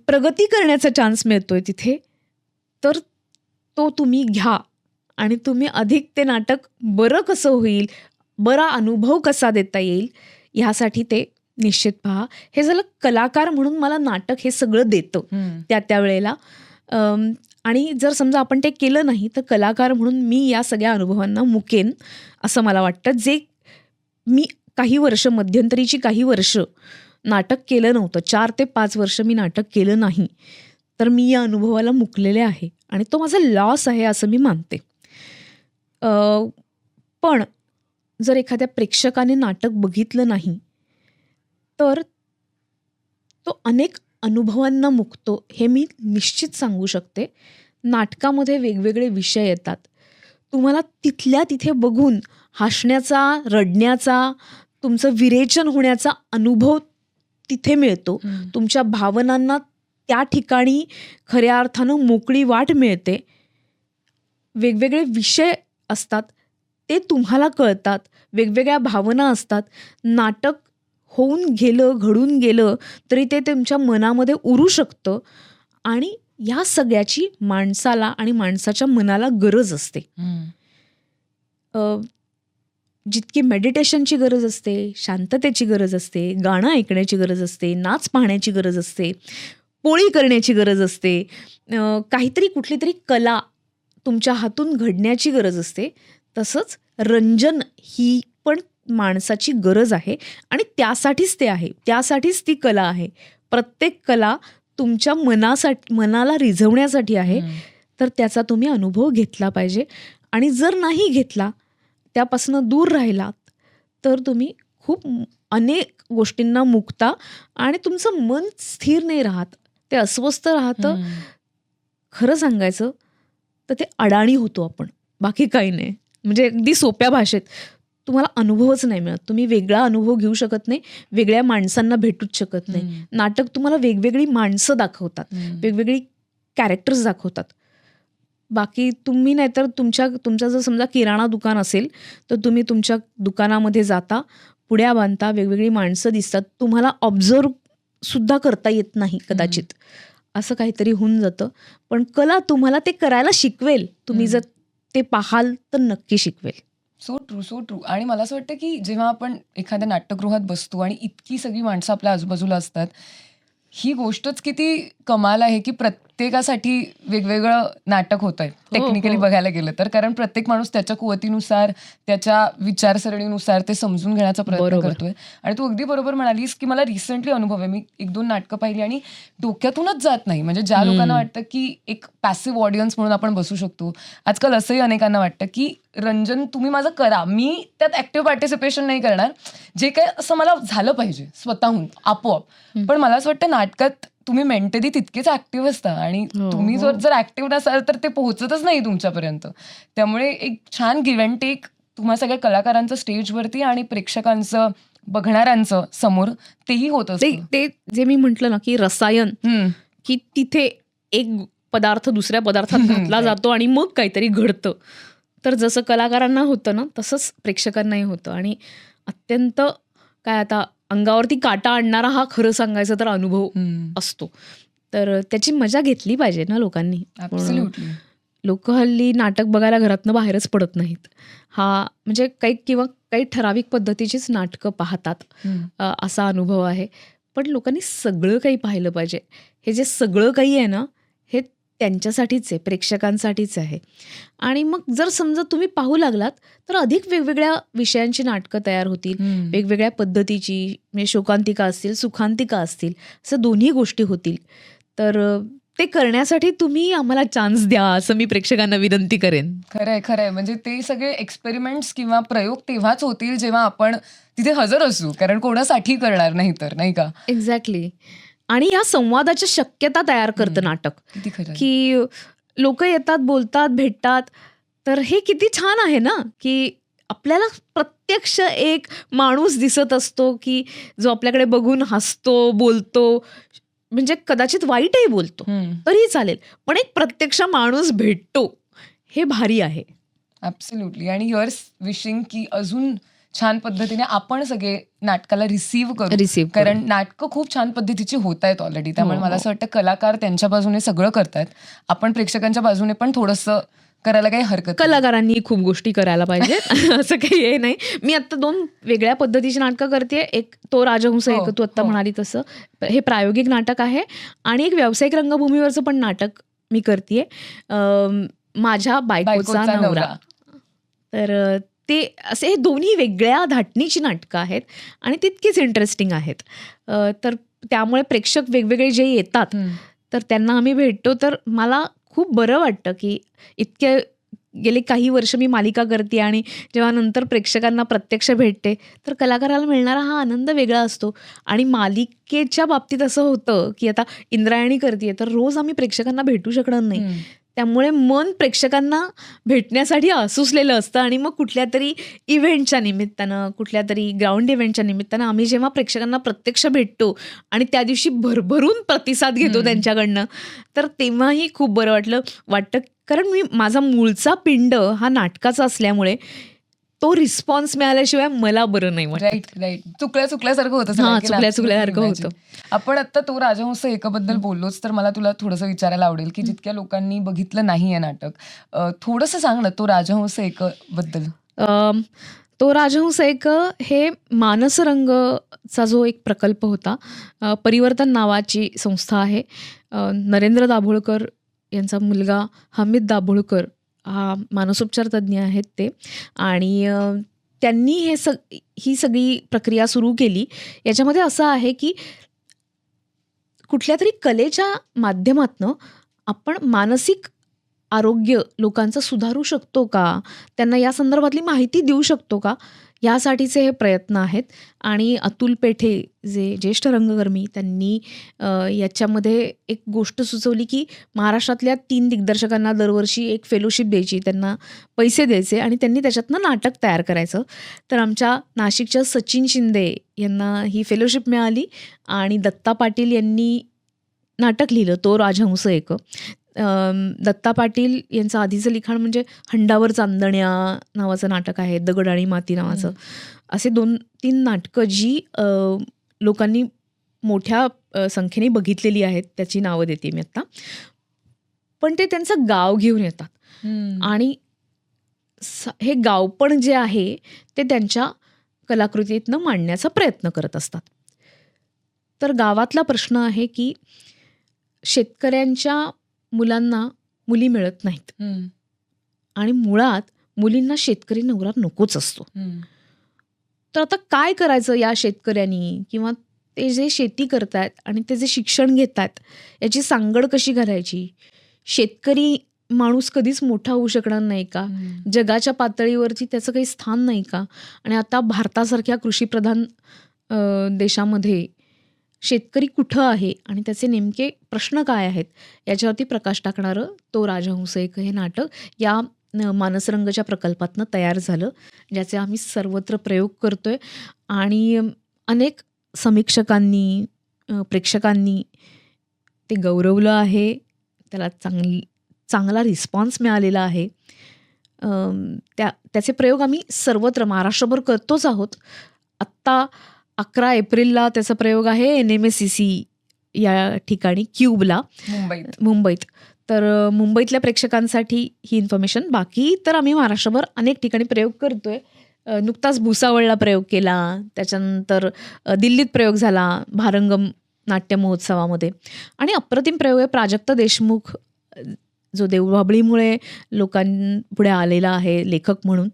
प्रगती करण्याचा चान्स मिळतोय तिथे. तर तो तुम्ही घ्या आणि तुम्ही अधिक ते नाटक बरं कसं होईल, बरा अनुभव कसा देता येईल, ह्यासाठी ते निश्चित पहा. हे झालं कलाकार म्हणून मला नाटक हे सगळं देतं त्या वेळेला. आणि जर समजा आपण ते केलं नाही तर कलाकार म्हणून मी या सगळ्या अनुभवांना मुकेन असं मला वाटतं. जे मी काही वर्ष, मध्यंतरीची काही वर्ष नाटक केलं नव्हतं, 4 ते 5 वर्ष मी नाटक केलं नाही, तर मी या अनुभवाला मुकलेले आहे आणि तो माझा लॉस आहे असं मी मानते. पण जर एखाद्या प्रेक्षकाने नाटक बघितलं नाही तर तो अनेक अनुभवांना मुकतो हे मी निश्चित सांगू शकते. नाटकामध्ये वेगवेगळे विषय येतात. तुम्हाला तिथल्या तिथे बघून हसण्याचा, रडण्याचा, तुमचं विरेचन होण्याचा अनुभव तिथे मिळतो. तुमच्या भावनांना त्या ठिकाणी खऱ्या अर्थानं मोकळी वाट मिळते. वेगवेगळे विषय असतात ते तुम्हाला कळतात, वेगवेगळ्या भावना असतात. नाटक होऊन गेलं, घडून गेलं तरी ते तुमच्या मनामध्ये उरू शकतं आणि या सगळ्याची माणसाला आणि माणसाच्या मनाला गरज असते. जितकी मेडिटेशनची गरज असते, शांततेची गरज असते, गाणं ऐकण्याची गरज असते, नाच पाहण्याची गरज असते, पोळी करण्याची गरज असते, काहीतरी कुठली तरी कला तुमच्या हातून घडण्याची गरज असते, तसंच रंजन ही पण माणसाची गरज आहे आणि त्यासाठीच ते आहे, त्यासाठीच ती कला आहे. प्रत्येक कला तुमच्या मनाला रिझवण्यासाठी आहे. तर त्याचा तुम्ही अनुभव घेतला पाहिजे आणि जर नाही घेतला, त्यापासून दूर राहिलात तर तुम्ही खूप अनेक गोष्टींना मुकता आणि तुमचं मन स्थिर नाही राहत, ते अस्वस्थ राहतं. खरं सांगायचं तर ते अडाणी होतो आपण, बाकी काही नाही. म्हणजे अगदी सोप्या भाषेत तुम्हाला अनुभवच नाही मिळत. तुम्ही वेगळा अनुभव घेऊ शकत नाही, वेगळ्या माणसांना भेटूच शकत नाही. नाटक तुम्हाला वेगवेगळी माणसं दाखवतात, वेगवेगळी कॅरेक्टर्स दाखवतात. बाकी तुम्ही नाहीतर तुमचा जर समजा किराणा दुकान असेल तर तुम्ही तुमच्या दुकानामध्ये जाता, पुड्या बांधता, वेगवेगळी माणसं दिसतात, तुम्हाला ऑब्झर्व सुद्धा करता येत नाही कदाचित, असं काहीतरी होऊन जातं. पण कला तुम्हाला ते करायला शिकवेल. तुम्ही जर ते पाहाल तर नक्की शिकवेल. So true, so true. आणि मला असं वाटतं की जेव्हा आपण एखाद्या नाट्यगृहात बसतो आणि इतकी सगळी माणसं आपल्या आजूबाजूला असतात, ही गोष्टच किती कमाल आहे की प्रत्येकासाठी वेगवेगळं नाटक होतंय टेक्निकली बघायला गेलं तर. कारण प्रत्येक माणूस त्याच्या कुवतीनुसार, त्याच्या विचारसरणीनुसार ते समजून घेण्याचा प्रयत्न करतोय. आणि तू अगदी बरोबर म्हणालीस की मला रिसेंटली अनुभव आहे, मी 1-2 नाटकं पाहिली आणि डोक्यातूनच जात नाही. म्हणजे ज्या लोकांना वाटतं की एक पॅसिव्ह ऑडियन्स म्हणून आपण बसू शकतो, आजकाल असंही अनेकांना वाटतं की रंजन तुम्ही माझं करा, मी त्यात ऍक्टिव्ह पार्टिसिपेशन नाही करणार, जे काय असं मला झालं पाहिजे स्वतःहून आपोआप. पण मला असं वाटतं नाटकात तुम्ही मेंटली तितकेच ऍक्टिव्ह असता आणि तुम्ही जर ऍक्टिव्ह नसाल तर ते पोहोचतच नाही तुमच्यापर्यंत. त्यामुळे एक छान गिव्ह अँड टेक तुम्हा सगळ्या कलाकारांचं स्टेजवरती आणि प्रेक्षकांचं, बघणाऱ्यांचं समोर तेही होत असतं. ते जे मी म्हटलं ना की रसायन, की तिथे एक पदार्थ दुसऱ्या पदार्थात घातला जातो आणि मग काहीतरी घडतं. तर जसं कलाकारांना होतं ना तसंच प्रेक्षकांनाही होतं. आणि अत्यंत काय आता अंगावरती काटा आणणारा हा खरं सांगायचं तर अनुभव असतो. तर त्याची मजा घेतली पाहिजे ना लोकांनी. लोक हल्ली नाटक बघायला घरातनं बाहेरच पडत नाहीत. हा म्हणजे काही ठराविक पद्धतीचीच नाटकं पाहतात, असा अनुभव आहे. पण लोकांनी सगळं काही पाहिलं पाहिजे. हे जे सगळं काही आहे ना हे त्यांच्यासाठीच आहे, प्रेक्षकांसाठीच आहे. आणि मग जर समजा तुम्ही पाहू लागलात तर अधिक वेगवेगळ्या विषयांची नाटकं तयार होतील, वेगवेगळ्या पद्धतीची, म्हणजे शोकांतिका असतील, सुखांतिका असतील, असं दोन्ही गोष्टी होतील. तर ते करण्यासाठी तुम्ही आम्हाला चान्स द्या असं मी प्रेक्षकांना विनंती करेन. खरंय, खरंय. म्हणजे ते सगळे एक्सपेरिमेंट्स किंवा प्रयोग तेव्हाच होतील जेव्हा आपण तिथे हजर असू, कारण कोणासाठी करणार नाही तर, नाही का? एक्झॅक्टली. आणि ह्या संवादाच्या शक्यता तयार करतं नाटक, किती खरं. की लोक येतात, बोलतात, भेटतात. तर हे किती छान आहे ना, की आपल्याला प्रत्यक्ष एक माणूस दिसत असतो, की जो आपल्याकडे बघून हसतो, बोलतो, म्हणजे कदाचित वाईटही बोलतो तरी चालेल, पण एक प्रत्यक्ष माणूस भेटतो, हे भारी आहे. ऍब्सोल्युटली. आणि युअर्स विशिंग की अजून छान पद्धतीने आपण सगळे नाटकाला रिसीव्ह करू, कारण नाटकं खूप छान पद्धतीची होत आहेत ऑलरेडी. त्यामुळे मला असं वाटतं कलाकार त्यांच्या बाजूने सगळं करतायत, आपण प्रेक्षकांच्या बाजूने पण थोडंसं करायला काही हरकत नाही. कलाकारांनी खूप गोष्टी करायला पाहिजेत असं काही हे नाही. मी आता 2 वेगळ्या पद्धतीची नाटकं करते. एक तो राजहंस, एक तू आत्ता म्हणाली तसं, हे प्रायोगिक नाटक आहे. आणि एक व्यावसायिक रंगभूमीवरचं पण नाटक मी करते, माझ्या बायकोचा नवरा. तर ते असे हे दोन्ही वेगळ्या धाटणीची नाटकं आहेत आणि तितकीच इंटरेस्टिंग आहेत. तर त्यामुळे प्रेक्षक वेगवेगळे जे येतात तर त्यांना आम्ही भेटतो. तर मला खूप बरं वाटतं, की इतके गेले काही वर्ष मी मालिका करते आणि जेव्हा नंतर प्रेक्षकांना प्रत्यक्ष भेटते तर कलाकाराला मिळणारा हा आनंद वेगळा असतो. आणि मालिकेच्या बाबतीत असं होतं, की आता इंद्रायणी करते तर रोज आम्ही प्रेक्षकांना भेटू शकणार नाही. त्यामुळे मन प्रेक्षकांना भेटण्यासाठी आसुसलेलं असतं. आणि मग कुठल्या तरी इव्हेंटच्या निमित्तानं, कुठल्या तरी ग्राउंड इव्हेंटच्या निमित्तानं आम्ही जेव्हा प्रेक्षकांना प्रत्यक्ष भेटतो आणि त्या दिवशी भरभरून प्रतिसाद घेतो त्यांच्याकडनं, तर तेव्हाही खूप बरं वाटतं. कारण माझा मूळचा पिंड हा नाटकाचा असल्यामुळे तो रिस्पॉन्स मिळाल्याशिवाय मला बरं नाही वाटत. राईट. चुकल्यासारखं होतं. चुकल्यासारखं होतं. आपण आता तो राजहंस एकाबद्दल बोललोच, तर मला तुला थोडंसं विचारायला आवडेल, की जितक्या लोकांनी बघितलं नाहीये नाटक, थोडंसं सांग ना तो राजहंस बद्दल. तो राजहंस हे मानसरंगचा जो एक प्रकल्प होता, परिवर्तन नावाची संस्था आहे. नरेंद्र दाभोळकर यांचा मुलगा हमीद दाभोळकर हा मानसोपचार तज्ज्ञ आहेत ते. आणि त्यांनी ही सगळी प्रक्रिया सुरू केली. याच्यामध्ये असं आहे, की कुठल्या तरी कलेच्या माध्यमातनं आपण मानसिक आरोग्य लोकांचं सुधारू शकतो का, त्यांना या संदर्भातली माहिती देऊ शकतो का, यासाठीचे हे प्रयत्न आहेत. आणि अतुल पेठे जे ज्येष्ठ रंगकर्मी, त्यांनी याच्यामध्ये एक गोष्ट सुचवली, की महाराष्ट्रातल्या 3 दिग्दर्शकांना दरवर्षी एक फेलोशिप द्यायची, त्यांना पैसे द्यायचे आणि त्यांनी त्याच्यातनं नाटक तयार करायचं. तर आमच्या नाशिकच्या सचिन शिंदे यांना ही फेलोशिप मिळाली आणि दत्ता पाटील यांनी नाटक लिहिलं तो राजहंस दत्ता पाटील यांचं आधीचं लिखाण म्हणजे हंडावर चांदण्या नावाचं नाटक आहे, दगड आणि माती नावाचं, असे 2-3 नाटकं जी लोकांनी मोठ्या संख्येने बघितलेली आहेत, त्याची नावं देते मी आत्ता. पण ते त्यांचं गाव घेऊन येतात आणि हे गावपण जे आहे ते त्यांच्या कलाकृतीतनं मांडण्याचा प्रयत्न करत असतात. तर गावातला प्रश्न आहे, की शेतकऱ्यांच्या मुलांना मुली मिळत नाहीत आणि मुळात मुलींना शेतकरी नवरा नकोच असतो. तर आता काय करायचं या शेतकऱ्यांनी, किंवा ते जे शेती करतात आणि ते जे शिक्षण घेतात याची सांगड कशी घालायची? शेतकरी माणूस कधीच मोठा होऊ शकणार नाही का? जगाच्या पातळीवरती त्याचं काही स्थान नाही का? आणि आता भारतासारख्या कृषीप्रधान देशामध्ये शेतकरी कुठं आहे आणि त्याचे नेमके प्रश्न काय आहेत याच्यावरती प्रकाश टाकणारं तो राजहंस हे नाटक या मानसरंगच्या प्रकल्पातनं तयार झालं, ज्याचे आम्ही सर्वत्र प्रयोग करतोय. आणि अनेक समीक्षकांनी, प्रेक्षकांनी ते गौरवलं आहे, त्याला चांगला रिस्पॉन्स मिळालेला आहे. त्याचे प्रयोग आम्ही सर्वत्र महाराष्ट्रभर करतोच आहोत. आत्ता 11 एप्रिलला त्याचा प्रयोग आहे NMSCC या ठिकाणी क्यूबला मुंबईत. तर मुंबईतल्या प्रेक्षकांसाठी ही इन्फॉर्मेशन. बाकी तर आम्ही महाराष्ट्रभर अनेक ठिकाणी प्रयोग करतोय. नुकताच भुसावळला प्रयोग केला, त्याच्यानंतर दिल्लीत प्रयोग झाला भारंगम नाट्य महोत्सवामध्ये. आणि अप्रतिम प्रयोग आहे प्राजक्त देशमुख, जो देवबाभळीमुळे लोकांपुढे आलेला आहे लेखक म्हणून.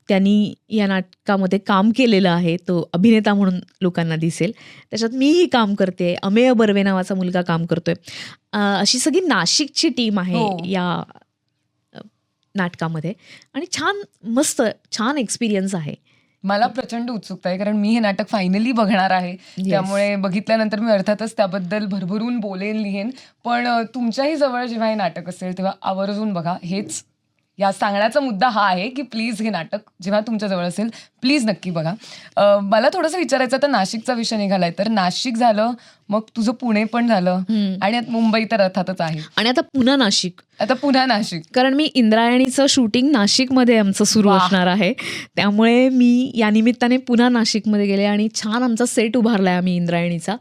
त्यांनी या नाटकामध्ये काम केलेलं आहे, तो अभिनेता म्हणून लोकांना दिसेल. त्याच्यात मीही काम करते, अमेय बर्वे नावाचा मुलगा काम करतोय. अशी सगळी नाशिकची टीम आहे या नाटकामध्ये. आणि छान एक्सपिरियन्स आहे मला प्रचंड उत्सुकता आहे कारण मी हे नाटक फायनली बघणार आहे. त्यामुळे बघितल्यानंतर मी अर्थातच त्याबद्दल भरभरून बोलेन, लिहेन. पण तुमच्याही जवळ जेव्हा हे नाटक असेल तेव्हा आवर्जून बघा. हेच या सांगण्याचा मुद्दा हा आहे की प्लीज हे नाटक जेव्हा तुमच्या जवळ असेल प्लीज नक्की बघा. मला थोडंसं विचारायचं, आता नाशिकचा विषय निघालाय तर नाशिक झालं, मग तुझं पुणे पण झालं आणि आता मुंबई तर अर्थातच आहे आणि आता पुन्हा नाशिक. आता पुन्हा नाशिक. कारण मी इंद्रायणीचं शूटिंग नाशिकमध्ये आमचं सुरू वाह. असणार आहे, त्यामुळे मी या निमित्ताने पुन्हा नाशिकमध्ये गेले आणि छान आमचा सेट उभारला आहे आम्ही इंद्रायणीचा.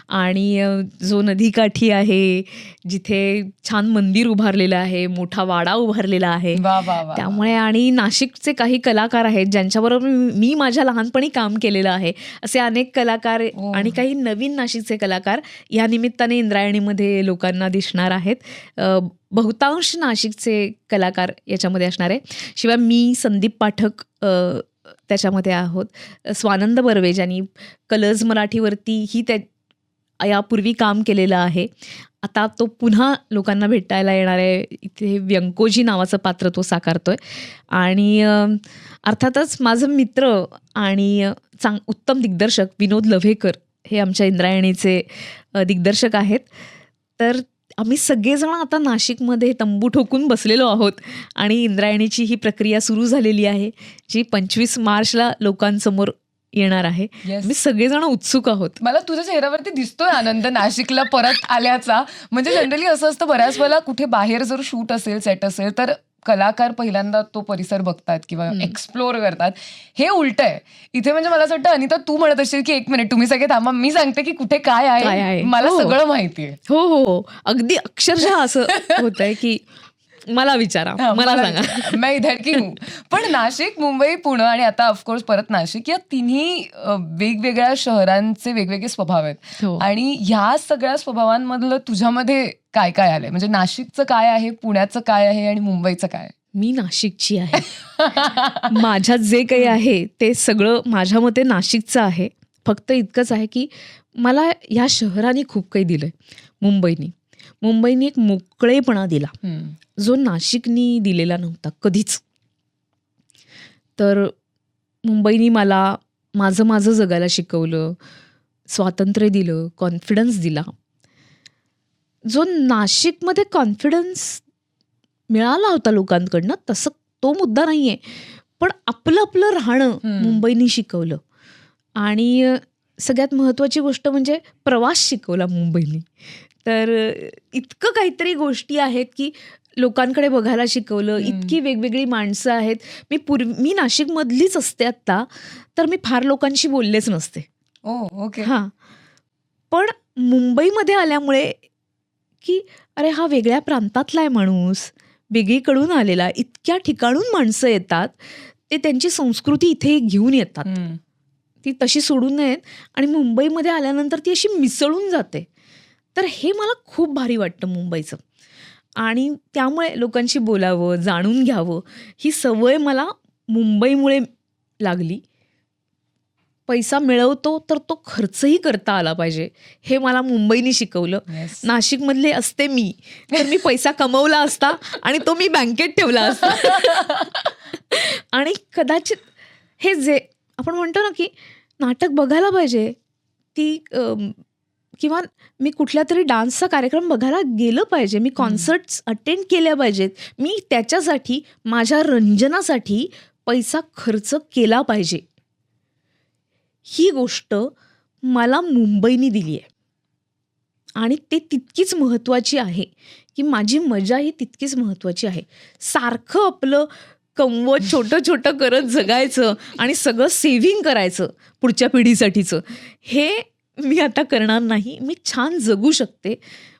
आणि जो नदीकाठी आहे, जिथे छान मंदिर उभारलेलं आहे, मोठा वाडा उभारलेला आहे, वा वा वा. त्यामुळे आणि नाशिकचे काही कलाकार आहेत ज्यांच्याबरोबर मी माझ्या लहानपणी काम केलेलं आहे, असे अनेक कलाकार आणि काही नवीन नाशिकचे कलाकार या निमित्ताने इंद्रायणीमध्ये लोकांना दिसणार आहेत. बहुतांश नाशिकचे कलाकार याच्यामध्ये असणार आहे. शिवाय मी, संदीप पाठक त्याच्यामध्ये आहोत. स्वानंद बर्वे ज्यांनी कलर्स मराठीवरतीही यापूर्वी काम केलेलं आहे, आता तो पुन्हा लोकांना भेटायला येणार आहे. इथे व्यंकोजी नावाचं पात्र तो साकारतोय. आणि अर्थातच माझं मित्र आणि उत्तम दिग्दर्शक विनोद लव्हेकर हे आमच्या इंद्रायणीचे दिग्दर्शक आहेत. तर आम्ही सगळेजण आता नाशिकमध्ये तंबू ठोकून बसलेलो आहोत आणि इंद्रायणीची ही प्रक्रिया सुरू झालेली आहे, जी 25 मार्चला लोकांसमोर येणार आहे. Yes. मी सगळेजण उत्सुक आहोत. मला तुझ्या चेहऱ्यावरती दिसतोय आनंद नाशिकला परत आल्याचा. म्हणजे जनरली असं असतं बऱ्याच वेळेला कुठे बाहेर जर शूट असेल, सेट असेल तर कलाकार पहिल्यांदा तो परिसर बघतात किंवा एक्सप्लोर करतात. हे उलट आहे इथे. म्हणजे मला असं वाटतं अनिता तू म्हणत असेल की 1 मिनिट तुम्ही सगळे थांबा, मी सांगते की कुठे काय आहे. मला सगळं माहितीये. हो हो, अगदी अक्षरशः असं होत आहे की मला विचारा, मला सांगा, मैं इधर की हूं. पण नाशिक, मुंबई, पुणे आणि आता ऑफकोर्स परत नाशिक, या तिन्ही वेगवेगळ्या शहरांचे वेगवेगळे स्वभाव आहेत. आणि ह्या सगळ्या स्वभावांमधलं तुझ्यामध्ये काय काय आलंय? म्हणजे नाशिकचं काय आहे, पुण्याचं काय आहे आणि मुंबईचं काय? मी नाशिकची आहे. माझ्यात जे काही आहे ते सगळं माझ्या मते नाशिकचं आहे. फक्त इतकंच आहे की मला ह्या शहराने खूप काही दिलंय. मुंबईनी एक मोकळेपणा दिला जो नाशिकनी दिलेला नव्हता कधीच. तर मुंबईनी मला माझं जगायला शिकवलं, स्वातंत्र्य दिलं, कॉन्फिडन्स दिला. जो नाशिकमध्ये कॉन्फिडन्स मिळाला होता लोकांकडनं, तसं तो मुद्दा नाही आहे, पण आपलं राहणं मुंबईनी शिकवलं. आणि सगळ्यात महत्त्वाची गोष्ट म्हणजे प्रवास शिकवला मुंबईनी. तर इतकं काहीतरी गोष्टी आहेत की लोकांकडे बघायला शिकवलं. इतकी वेगवेगळी माणसं आहेत. मी नाशिकमधलीच असते आत्ता, तर मी फार लोकांशी बोललेच नसते. ओके. हां, पण मुंबईमध्ये आल्यामुळे की अरे हा वेगळ्या प्रांतातला आहे माणूस, वेगळीकडून आलेला, इतक्या ठिकाणून माणसं येतात, ते त्यांची संस्कृती इथे घेऊन येतात, ती तशी सोडून नयेत आणि मुंबईमध्ये आल्यानंतर ती अशी मिसळून जाते. तर हे मला खूप भारी वाटतं मुंबईचं. आणि त्यामुळे लोकांशी बोलावं, जाणून घ्यावं, ही सवय मला मुंबईमुळे लागली. पैसा मिळवतो तर तो खर्चही करता आला पाहिजे, हे मला मुंबईने शिकवलं. नाशिकमधले असते मी तर मी पैसा कमवला असता आणि तो मी बँकेत ठेवला असता. आणि कदाचित हे जे आपण म्हणतो ना की नाटक बघायला पाहिजे, ती किंवा मी कुठल्या तरी डान्सचा कार्यक्रम बघायला गेलं पाहिजे, मी कॉन्सर्ट्स अटेंड केल्या पाहिजेत, मी त्याच्यासाठी माझ्या रंजनासाठी पैसा खर्च केला पाहिजे, ही गोष्ट मला मुंबईने दिली आहे. आणि ते तितकीच महत्त्वाची आहे की माझी मजा ही तितकीच महत्त्वाची आहे. सारखं आपलं कमवत छोटं करत जगायचं आणि सगळं सेव्हिंग करायचं पुढच्या पिढीसाठीचं, हे मी आता करणार नाही. मी छान जगू शकते.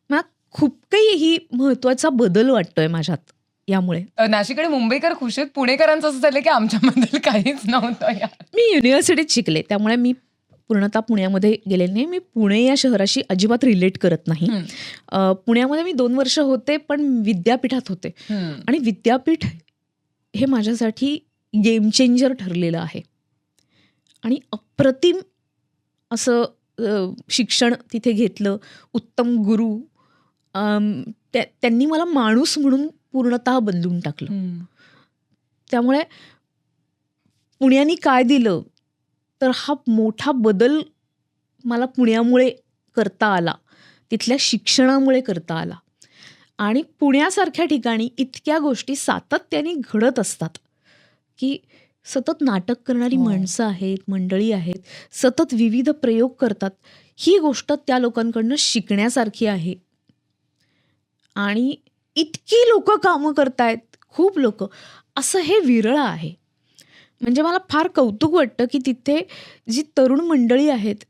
मला खूप काही ही महत्त्वाचा बदल वाटतोय माझ्यात यामुळे. नाशिक आणि मुंबईकर खुश आहेत. पुणेकरांचं असं झालं की आमच्याबद्दल काहीच नव्हतं. मी युनिव्हर्सिटीत शिकले, त्यामुळे मी पूर्णतः पुण्यामध्ये गेले नाही. मी पुणे या शहराशी अजिबात रिलेट करत नाही. पुण्यामध्ये मी 2 वर्ष होते, पण विद्यापीठात होते. आणि विद्यापीठ हे माझ्यासाठी गेम चेंजर ठरलेलं आहे. आणि अप्रतिम असं शिक्षण तिथे घेतलं. उत्तम गुरु, त्यांनी मला माणूस म्हणून पूर्णतः बदलून टाकलं. त्यामुळे पुण्याने काय दिलं तर हा मोठा बदल मला पुण्यामुळे करता आला, तिथल्या शिक्षणामुळे करता आला. आणि पुण्यासारख्या ठिकाणी इतक्या गोष्टी सातत्याने घडत असतात की सतत नाटक करणारी माणसं आहेत, मंडळी आहेत, सतत विविध प्रयोग करतात. ही गोष्ट त्या लोकांकडनं शिकण्यासारखी आहे. आणि इतकी लोक कामं करतायत, खूप लोक, असं हे विरळ आहे. म्हणजे मला फार कौतुक वाटतं की तिथे जी तरुण मंडळी आहेत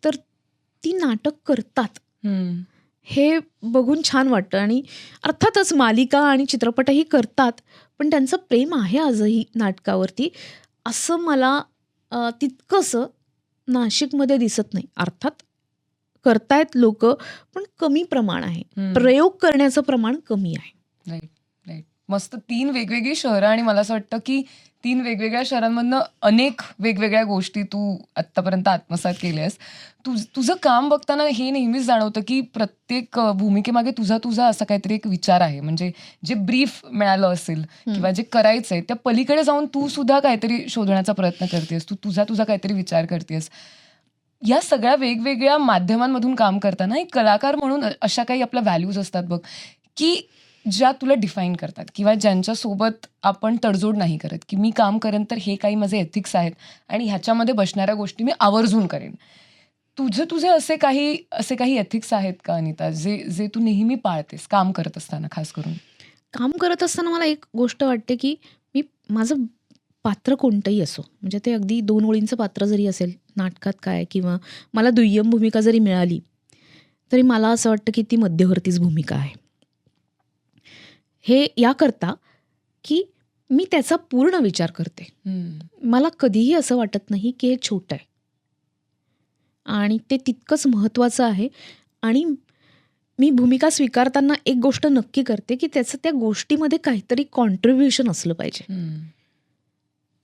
तर ती नाटक करतात. हे बघून छान वाटतं. आणि अर्थातच मालिका आणि चित्रपटही करतात, पण त्यांचं प्रेम आहे आजही नाटकावरती, असं मला तितकंसं नाशिकमध्ये दिसत नाही. अर्थात करतायत लोक, पण कमी प्रमाण आहे. प्रयोग करण्याचं प्रमाण कमी आहे. Right, right. मस्त 3 वेगवेगळी शहरं आणि मला असं वाटतं की 3 वेगवेगळ्या शहरांमधनं अनेक वेगवेगळ्या गोष्टी तू आत्तापर्यंत आत्मसात केल्यास. तुझं काम बघताना हे नेहमीच जाणवतं की प्रत्येक भूमिकेमागे तुझा असा काहीतरी एक विचार आहे. म्हणजे जे ब्रीफ मिळालं असेल किंवा जे करायचंय त्या पलीकडे जाऊन तू सुद्धा काहीतरी शोधण्याचा प्रयत्न करतेस. तू तुझा काहीतरी विचार करतेस. या सगळ्या वेगवेगळ्या माध्यमांमधून काम करताना एक कलाकार म्हणून अशा काही आपल्या व्हॅल्यूज असतात बघ, की ज्या तुला डिफाईन करतात किंवा ज्यांच्यासोबत आपण तडजोड नाही करत, की मी काम करेन तर हे काही माझे एथिक्स आहेत आणि ह्याच्यामध्ये बसणाऱ्या गोष्टी मी आवर्जून करेन. तुझे असे काही एथिक्स आहेत का अनिता, जे तू नेहमी पाळतेस काम करत असताना? खास करून काम करत असताना मला एक गोष्ट वाटते की मी माझं पात्र कोणतंही असो, म्हणजे ते अगदी 2 ओळींचं पात्र जरी असेल नाटकात काय, किंवा मला दुय्यम भूमिका जरी मिळाली तरी मला असं वाटतं की ती मध्यवर्तीच भूमिका आहे. हे याकरता की मी त्याचा पूर्ण विचार करते. मला कधीही असं वाटत नाही की हे छोटं आहे, आणि ते तितकंच महत्त्वाचं आहे. आणि मी भूमिका स्वीकारताना एक गोष्ट नक्की करते की त्याचं त्या गोष्टीमध्ये काहीतरी कॉन्ट्रीब्युशन असलं पाहिजे.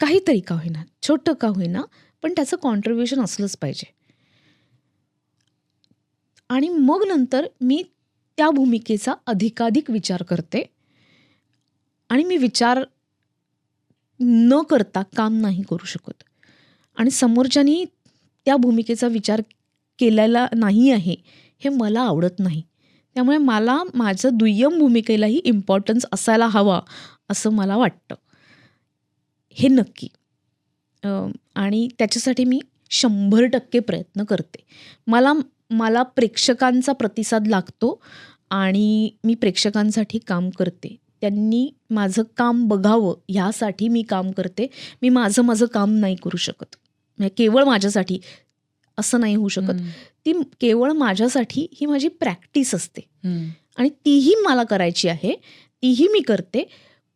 काहीतरी का होईना, छोटं का होईना, पण त्याचं कॉन्ट्रीब्युशन असलंच पाहिजे. आणि मग नंतर मी त्या भूमिकेचा अधिकाधिक विचार करते. आणि मी विचार न करता काम नाही करू शकत. आणि समोरच्यानी त्या भूमिकेचा विचार केलेला नाही आहे हे मला आवडत नाही. त्यामुळे मला माझं दुय्यम भूमिकेलाही इम्पॉर्टन्स असायला हवा असं मला वाटतं, हे नक्की. आणि त्याच्यासाठी मी 100% प्रयत्न करते. मला प्रेक्षकांचा प्रतिसाद लागतो आणि मी प्रेक्षकांसाठी काम करते. त्यांनी माझं काम बघावं ह्यासाठी मी काम करते. मी माझं काम नाही करू शकत, म्हणजे केवळ माझ्यासाठी असं नाही होऊ शकत. ती केवळ माझ्यासाठी ही माझी प्रॅक्टिस असते आणि तीही मला करायची आहे, तीही मी करते.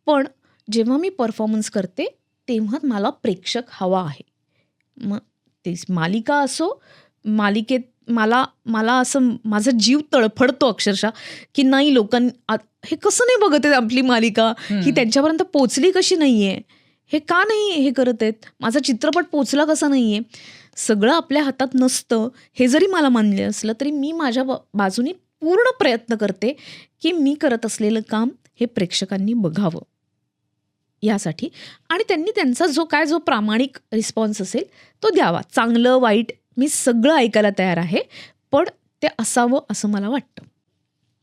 पण जेव्हा मी परफॉर्मन्स करते तेव्हा मला प्रेक्षक हवा आहे. मग ते मालिका असो, मालिकेत मला असं माझा जीव तळफडतो अक्षरशः की नाही, लोकांनी हे कसं नाही बघत आहेत आपली मालिका, ही त्यांच्यापर्यंत पोचली कशी नाही आहे, हे का नाही हे करत आहेत, माझा चित्रपट पोचला कसा नाही आहे. सगळं आपल्या हातात नसतं हे जरी मला मानले असलं तरी मी माझ्या बाजूने पूर्ण प्रयत्न करते की मी करत असलेलं काम हे प्रेक्षकांनी बघावं यासाठी. आणि त्यांनी त्यांचा जो प्रामाणिक रिस्पॉन्स असेल तो द्यावा. चांगलं वाईट मी सगळं ऐकायला तयार आहे, पण ते असावं असं मला वाटतं.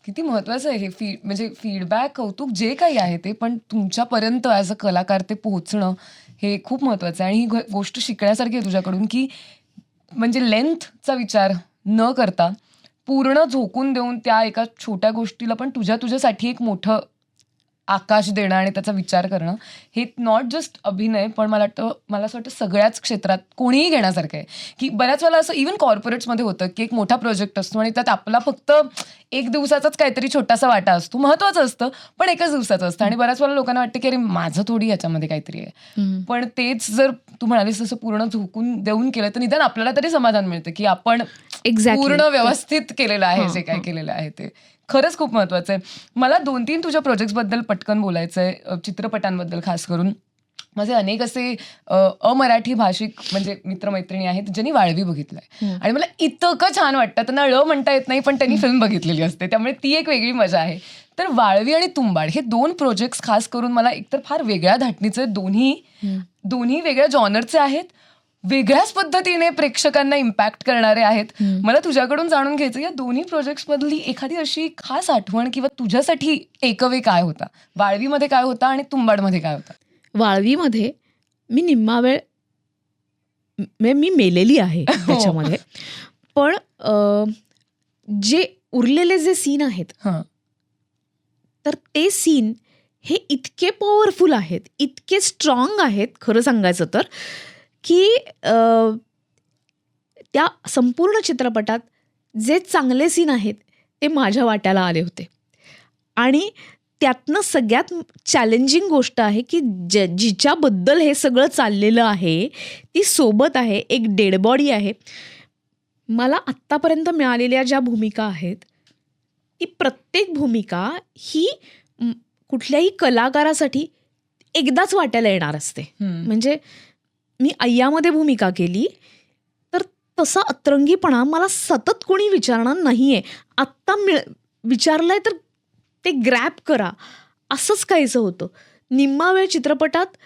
किती महत्वाचं आहे हे म्हणजे फीडबॅक, कौतुक जे काही आहे ते, पण तुमच्यापर्यंत ॲज अ कलाकार ते पोहोचणं हे खूप महत्वाचं आहे. आणि ही गोष्ट शिकण्यासारखी आहे तुझ्याकडून, की म्हणजे लेंथचा विचार न करता पूर्ण झोकून देऊन त्या एका छोट्या गोष्टीला पण तुझ्यासाठी एक मोठं आकाश देणं आणि त्याचा विचार करणं, हे नॉट जस्ट अभिनय, पण मला असं वाटतं सगळ्याच क्षेत्रात कोणीही घेण्यासारखं आहे. की बऱ्याच वेळेला असं इव्हन कॉर्पोरेट्समध्ये होतं की एक मोठा प्रोजेक्ट असतो आणि त्यात आपला फक्त 1 दिवसाचाच काहीतरी छोटासा वाटा असतो, महत्त्वाचं असतं पण 1च दिवसाचं असतं. आणि बऱ्याच वेळेला लोकांना वाटतं की अरे माझं थोडी याच्यामध्ये काहीतरी आहे. पण तेच जर तू म्हणालीस तसं पूर्ण झोकून देऊन केलं तर निदान आपल्याला तरी समाधान मिळतं की आपण पूर्ण व्यवस्थित केलेलं आहे जे काय केलेलं आहे ते. खरंच खूप महत्वाचं आहे. मला 2-3 तुझ्या प्रोजेक्ट्सबद्दल पटकन बोलायचं आहे, चित्रपटांबद्दल खास करून. माझे अनेक असे अमराठी भाषिक म्हणजे मित्रमैत्रिणी आहेत ज्यांनी वाळवी बघितलंय आणि मला इतकं छान वाटतं. त्यांना ळ म्हणता येत नाही पण त्यांनी फिल्म बघितलेली असते, त्यामुळे ती एक वेगळी मजा आहे. तर वाळवी आणि तुंबाड हे 2 प्रोजेक्ट्स खास करून मला एकतर फार वेगळ्या धाटणीचे, दोन्ही वेगळ्या जॉनरचे आहेत. वेगळ्याच पद्धतीने प्रेक्षकांना इम्पॅक्ट करणारे आहेत. मला तुझ्याकडून जाणून घ्यायचं, या दोन्ही प्रोजेक्ट्स मधली एखादी अशी खास आठवण किंवा तुझ्यासाठी टेकअवे काय होता? वाळवीमध्ये काय होता आणि तुंबाडमध्ये काय होता? वाळवीमध्ये मी निम्मा वेळ मी मेलेली आहे त्याच्यामध्ये. पण जे उरलेले जे सीन आहेत हं. तर ते सीन हे इतके पॉवरफुल आहेत, इतके स्ट्रॉंग आहेत खरं सांगायचं तर, की त्या संपूर्ण चित्रपटात जे चांगले सीन आहेत ते माझ्या वाट्याला आले होते. आणि त्यातनं सगळ्यात चॅलेंजिंग गोष्ट आहे की जिच्याबद्दल हे सगळं चाललेलं आहे ती सोबत आहे, एक डेड बॉडी आहे. मला आत्तापर्यंत मिळालेल्या ज्या भूमिका आहेत ती प्रत्येक भूमिका ही कुठल्याही कलाकारासाठी एकदाच वाट्याला येणार असते. म्हणजे मी अय्यामध्ये भूमिका केली तर तसा अतरंगीपणा मला सतत कोणी विचारणार नाही आहे. आत्ता विचारलंय तर ते ग्रॅब करा असंच काहीचं होतं. निम्मा वेळ चित्रपटात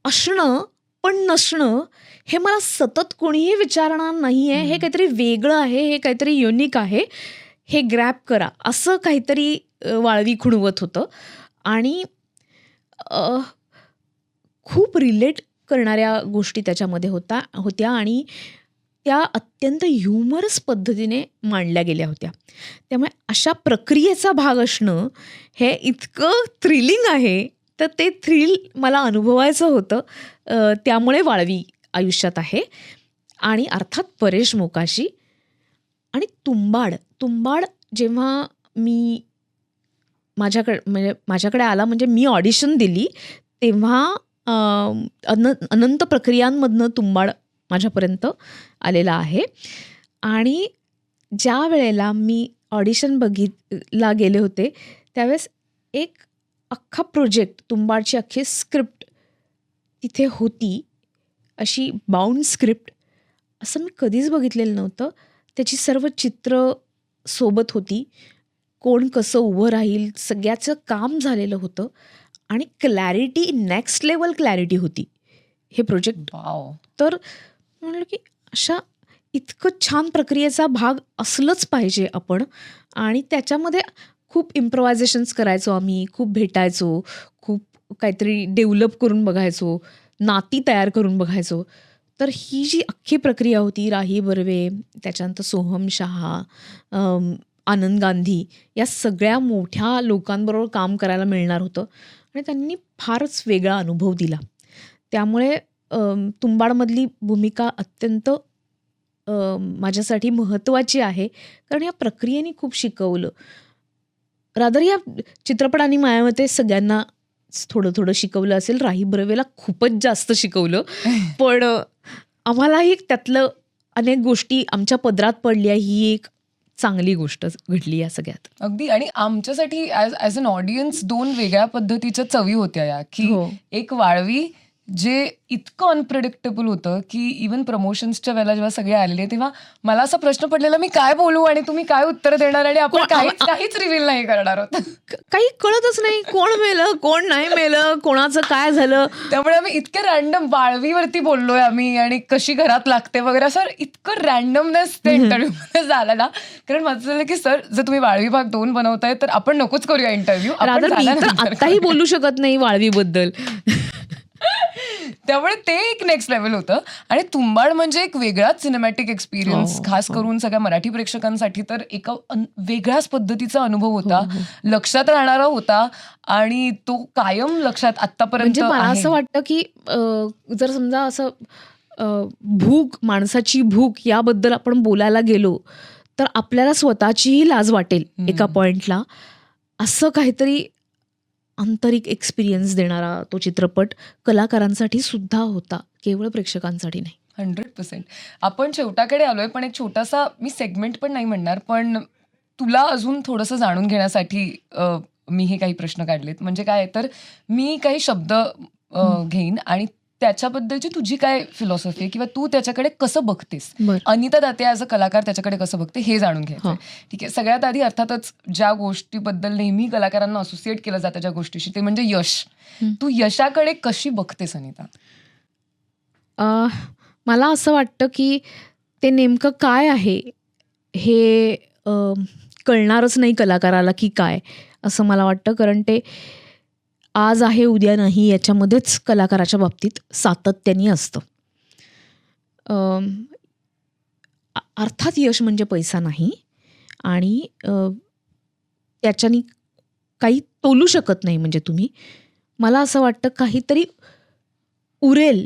असणं पण नसणं हे मला सतत कोणीही विचारणार नाही आहे. हे काहीतरी वेगळं आहे, हे काहीतरी युनिक आहे, हे ग्रॅब करा असं काहीतरी वाळवी खुणवत होतं. आणि खूप रिलेट करणाऱ्या गोष्टी त्याच्यामध्ये होत्या आणि त्या अत्यंत ह्युमरस पद्धतीने मांडल्या गेल्या होत्या. त्यामुळे अशा प्रक्रियेचा भाग असणं हे इतकं थ्रिलिंग आहे, तर ते थ्रिल मला अनुभवायचं होतं. त्यामुळे वाळवी आयुष्यात आहे. आणि अर्थात परेश मोकाशी. आणि तुंबाड जेव्हा मी माझ्याकडे आला, म्हणजे मी ऑडिशन दिली तेव्हा अनंत प्रक्रियांमधनं तुंबाड माझ्यापर्यंत आलेला आहे. आणि ज्या वेळेला मी ऑडिशन बघितला गेले होते त्यावेळेस एक अख्खा प्रोजेक्ट, तुंबाडची अख्खी स्क्रिप्ट तिथे होती, अशी बाउंड स्क्रिप्ट. असं मी कधीच बघितलेलं नव्हतं. त्याची सर्व चित्र सोबत होती, कोण कसं उभं राहील सगळ्याचं काम झालेलं होतं. आणि क्लॅरिटी, नेक्स्ट लेवल क्लॅरिटी होती हे प्रोजेक्ट. तर म्हणलं की अशा इतकं छान प्रक्रियेचा भाग असलंच पाहिजे आपण. आणि त्याच्यामध्ये खूप इम्प्रोव्हायझेशन्स करायचो आम्ही, खूप भेटायचो, खूप काहीतरी डेव्हलप करून बघायचो, नाती तयार करून बघायचो. तर ही जी अख्खी प्रक्रिया होती, राही बर्वे, त्याच्यानंतर सोहम शहा, आनंद गांधी, या सगळ्या मोठ्या लोकांबरोबर काम करायला मिळणार होतं आणि त्यांनी फारच वेगळा अनुभव दिला. त्यामुळे तुंबाडमधली भूमिका अत्यंत माझ्यासाठी महत्त्वाची आहे, कारण या प्रक्रियेने खूप शिकवलं. रादर या चित्रपटाने माझ्या मते सगळ्यांना थोडं थोडं शिकवलं असेल. राही बर्वेला खूपच जास्त शिकवलं. पण आम्हालाही त्यातलं अनेक गोष्टी आमच्या पदरात पडल्या. ही एक चांगली गोष्ट घडली या सगळ्यात. अगदी. आणि आमच्यासाठी ॲज अन ऑडियन्स 2 वेगळ्या पद्धतीच्या चवी होत्या या, की एक वाळवी जे इतकं अनप्रेडिक्टेबल होतं की इव्हन प्रमोशन्सच्या वेळेला जेव्हा सगळे आलेले तेव्हा मला असा प्रश्न पडलेला, मी काय बोलू आणि तुम्ही काय उत्तर देणार, आणि आपण काहीच रिव्हील नाही करणार आहोत. काही कळतच नाही, कोण मेलं कोण नाही मेलं, कोणाचं काय झालं. त्यामुळे आम्ही इतक्या रॅन्डम वाळवीवरती बोललोय आम्ही, आणि कशी घरात लागते वगैरे, सर इतकं रॅन्डमनेस त्या इंटरव्ह्यू मध्ये झाला ना. कारण माझं झालं की सर, जर तुम्ही वाळवी भाग 2 बनवताय तर आपण नकोच करूया इंटरव्ह्यू. आताही बोलू शकत नाही वाळवीबद्दल. त्यामुळे ते एक नेक्स्ट लेवल होतं. आणि तुंबाड म्हणजे एक वेगळाच सिनेमॅटिक एक्सपिरियन्स, खास करून सगळ्या मराठी प्रेक्षकांसाठी तर एका वेगळ्याच पद्धतीचा अनुभव होता, लक्षात राहणारा होता, आणि तो कायम लक्षात आतापर्यंत. म्हणजे मला असं वाटतं की जर समजा असं भूक, माणसाची भूक याबद्दल आपण बोलायला गेलो तर आपल्याला स्वतःचीही लाज वाटेल एका पॉइंटला. असं काहीतरी आंतरिक एक्सपिरियन्स देणारा तो चित्रपट कलाकारांसाठी सुद्धा होता, केवळ प्रेक्षकांसाठी नाही. 100%. आपण शेवटाकडे आलोय, पण एक छोटासा, मी सेगमेंट पण नाही म्हणणार, पण तुला अजून थोडंसं जाणून घेण्यासाठी मी हे काही प्रश्न काढलेत. म्हणजे काय तर, मी काही शब्द घेईन आणि त्याच्याबद्दलची तुझी काय फिलॉसॉफी आहे किंवा तू त्याच्याकडे कसं बघतेस, अनिता दाते ॲज अ कलाकार त्याच्याकडे कसं बघते हे जाणून घ्यायचं. ठीक आहे. सगळ्त आधी अर्थातच ज्या गोष्टीबद्दल नेहमी कलाकारांना असोसिएट केलं जातं ज्या गोष्टीशी, ते म्हणजे यश. तू यशाकडे कशी बघतेस अनिता? मला असं वाटतं की ते नेमकं काय आहे हे कळणारच नाही कलाकाराला की काय, असं मला वाटतं. कारण ते आज आहे उद्या नाही याच्यामध्येच कलाकाराच्या बाबतीत सातत्याने असतं. अर्थात यश म्हणजे पैसा नाही आणि त्याच्याने काही तोलू शकत नाही. म्हणजे तुम्ही, मला असं वाटतं काहीतरी उरेल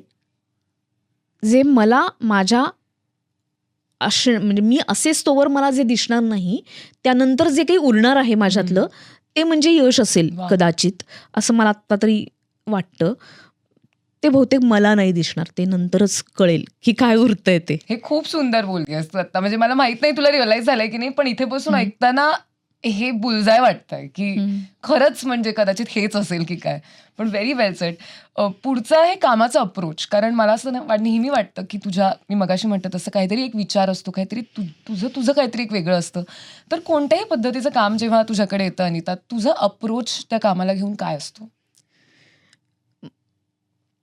जे मला माझ्या म्हणजे मी असेच तोवर मला जे दिसणार नाही, त्यानंतर जे काही उरणार आहे माझ्यातलं ते म्हणजे यश असेल कदाचित, असं मला आत्ता तरी वाटतं. ते बहुतेक मला नाही दिसणार, ते नंतरच कळेल की काय उरतंय ते. हे खूप सुंदर बोलतेस तू आता. म्हणजे मला माहित नाही तुला रिअलाइज झालंय की नाही, पण इथे बसून ऐकताना हे बुलजाय वाटतंय की खरंच म्हणजे कदाचित हेच असेल की काय. पण व्हेरी वेल सेड. पुढचं आहे कामाचा अप्रोच. कारण मला असं नेहमी वाटतं की मी मगाशी म्हणते तसं काहीतरी एक विचार असतो, काहीतरी तुझं काहीतरी एक वेगळं असतं. तर कोणत्याही पद्धतीचं काम जेव्हा तुझ्याकडे येतं अनिता, तुझं अप्रोच त्या कामाला घेऊन काय असतो?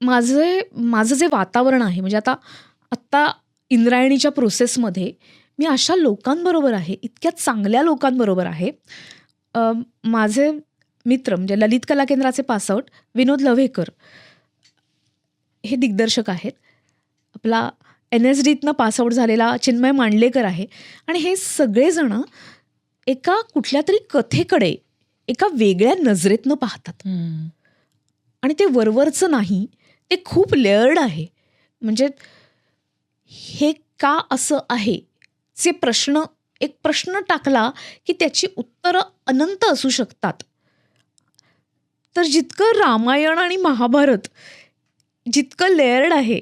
माझं जे वातावरण आहे, म्हणजे आत्ता इंद्रायणीच्या प्रोसेसमध्ये मी अशा लोकांबरोबर आहे, इतक्या चांगल्या लोकांबरोबर आहे. माझे मित्र म्हणजे ललित कला केंद्राचे पासआउट विनोद लव्हेकर हे दिग्दर्शक आहेत. आपला NSDतनं पासआउट झालेला चिन्मय मांडलेकर आहे. आणि हे सगळेजण एका कुठल्या तरी कथेकडे एका वेगळ्या नजरेतनं पाहतात. आणि ते वरवरचं नाही, ते खूप लेयर्ड आहे. म्हणजे हे का असं आहे चे एक प्रश्न टाकला की त्याची उत्तरं अनंत असू शकतात. तर जितकं रामायण आणि महाभारत जितकं लेयर्ड आहे,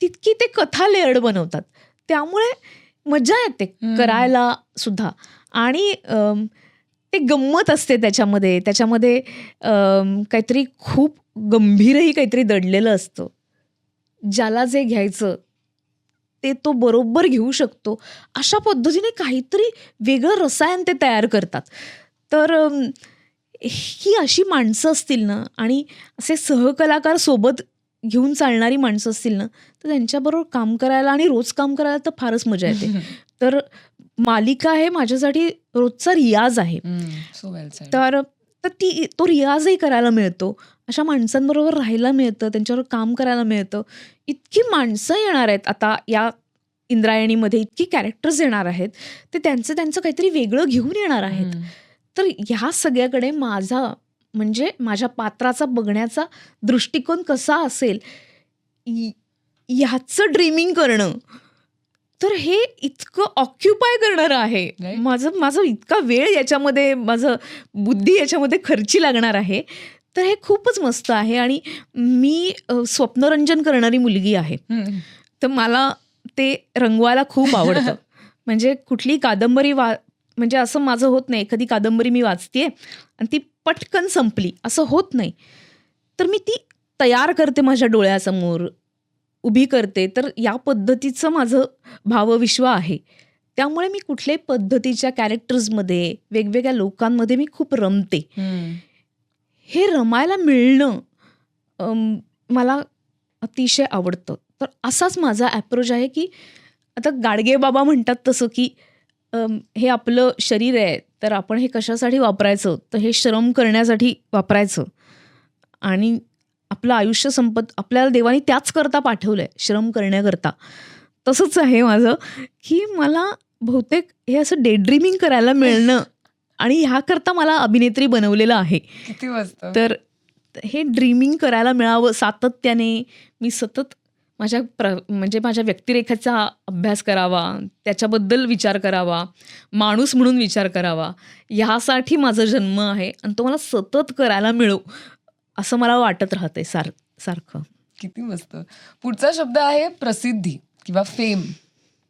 तितकी ते कथा लेयर्ड बनवतात. त्यामुळे मजा येते करायला सुद्धा. आणि ते गंमत असते त्याच्यामध्ये. काहीतरी खूप गंभीरही काहीतरी दडलेलं असतं. ज्याला जे घ्यायचं ते तो बरोबर घेऊ शकतो. अशा पद्धतीने काहीतरी वेगळं रसायन ते तयार करतात. तर ही अशी माणसं असतील ना, आणि असे सहकलाकार सोबत घेऊन चालणारी माणसं असतील ना, तर त्यांच्याबरोबर काम करायला आणि रोज काम करायला तर फारच मजा येते. तर मालिका हे माझ्यासाठी रोजचा रियाज आहे. तर तो रियाजही करायला मिळतो. अशा माणसांबरोबर राहायला मिळतं, त्यांच्यावर काम करायला मिळतं. इतकी माणसं येणार आहेत आता या इंद्रायणीमध्ये, इतकी कॅरेक्टर्स येणार आहेत, ते त्यांचं काहीतरी वेगळं घेऊन येणार आहेत. तर ह्या सगळ्याकडे म्हणजे माझ्या पात्राचा बघण्याचा दृष्टिकोन कसा असेल ह्याचं ड्रीमिंग करणं, तर हे इतकं ऑक्युपाय करणारं आहे. माझं इतका वेळ याच्यामध्ये, माझं बुद्धी याच्यामध्ये खर्ची लागणार आहे. तर हे खूपच मस्त आहे. आणि मी स्वप्नरंजन करणारी मुलगी आहे. तर मला ते रंगवायला खूप आवडतं. म्हणजे कुठली कादंबरी म्हणजे असं माझं होत नाही, एखादी कादंबरी मी वाचतेय आणि ती पटकन संपली असं होत नाही. तर मी ती तयार करते, माझ्या डोळ्यासमोर उभी करते. तर या पद्धतीचं माझं भावविश्व आहे. त्यामुळे मी कुठल्याही पद्धतीच्या कॅरेक्टर्समध्ये, वेगवेगळ्या लोकांमध्ये मी खूप रमते. हे रमायला मिळणं मला अतिशय आवडतं. तर असाच माझा ॲप्रोच आहे की आता गाडगे बाबा म्हणतात तसं की हे आपलं शरीर आहे, तर आपण हे कशासाठी वापरायचं, तर हे श्रम करण्यासाठी वापरायचं. आणि आपलं आयुष्य आपल्याला देवाने त्याच करता पाठवलं आहे, श्रम करण्याकरता. तसंच आहे माझं की मला बहुतेक हे असं डे ड्रीमिंग करायला मिळणं आणि ह्याकरता मला अभिनेत्री बनवलेलं आहे. किती मस्त. तर हे ड्रीमिंग करायला मिळावं सातत्याने. मी सतत म्हणजे माझ्या व्यक्तिरेखेचा अभ्यास करावा, त्याच्याबद्दल विचार करावा, माणूस म्हणून विचार करावा, ह्यासाठी माझा जन्म आहे. आणि तो मला सतत करायला मिळो असं मला वाटत राहते सारखं. किती मस्त. पुढचा शब्द आहे प्रसिद्धी किंवा फेम.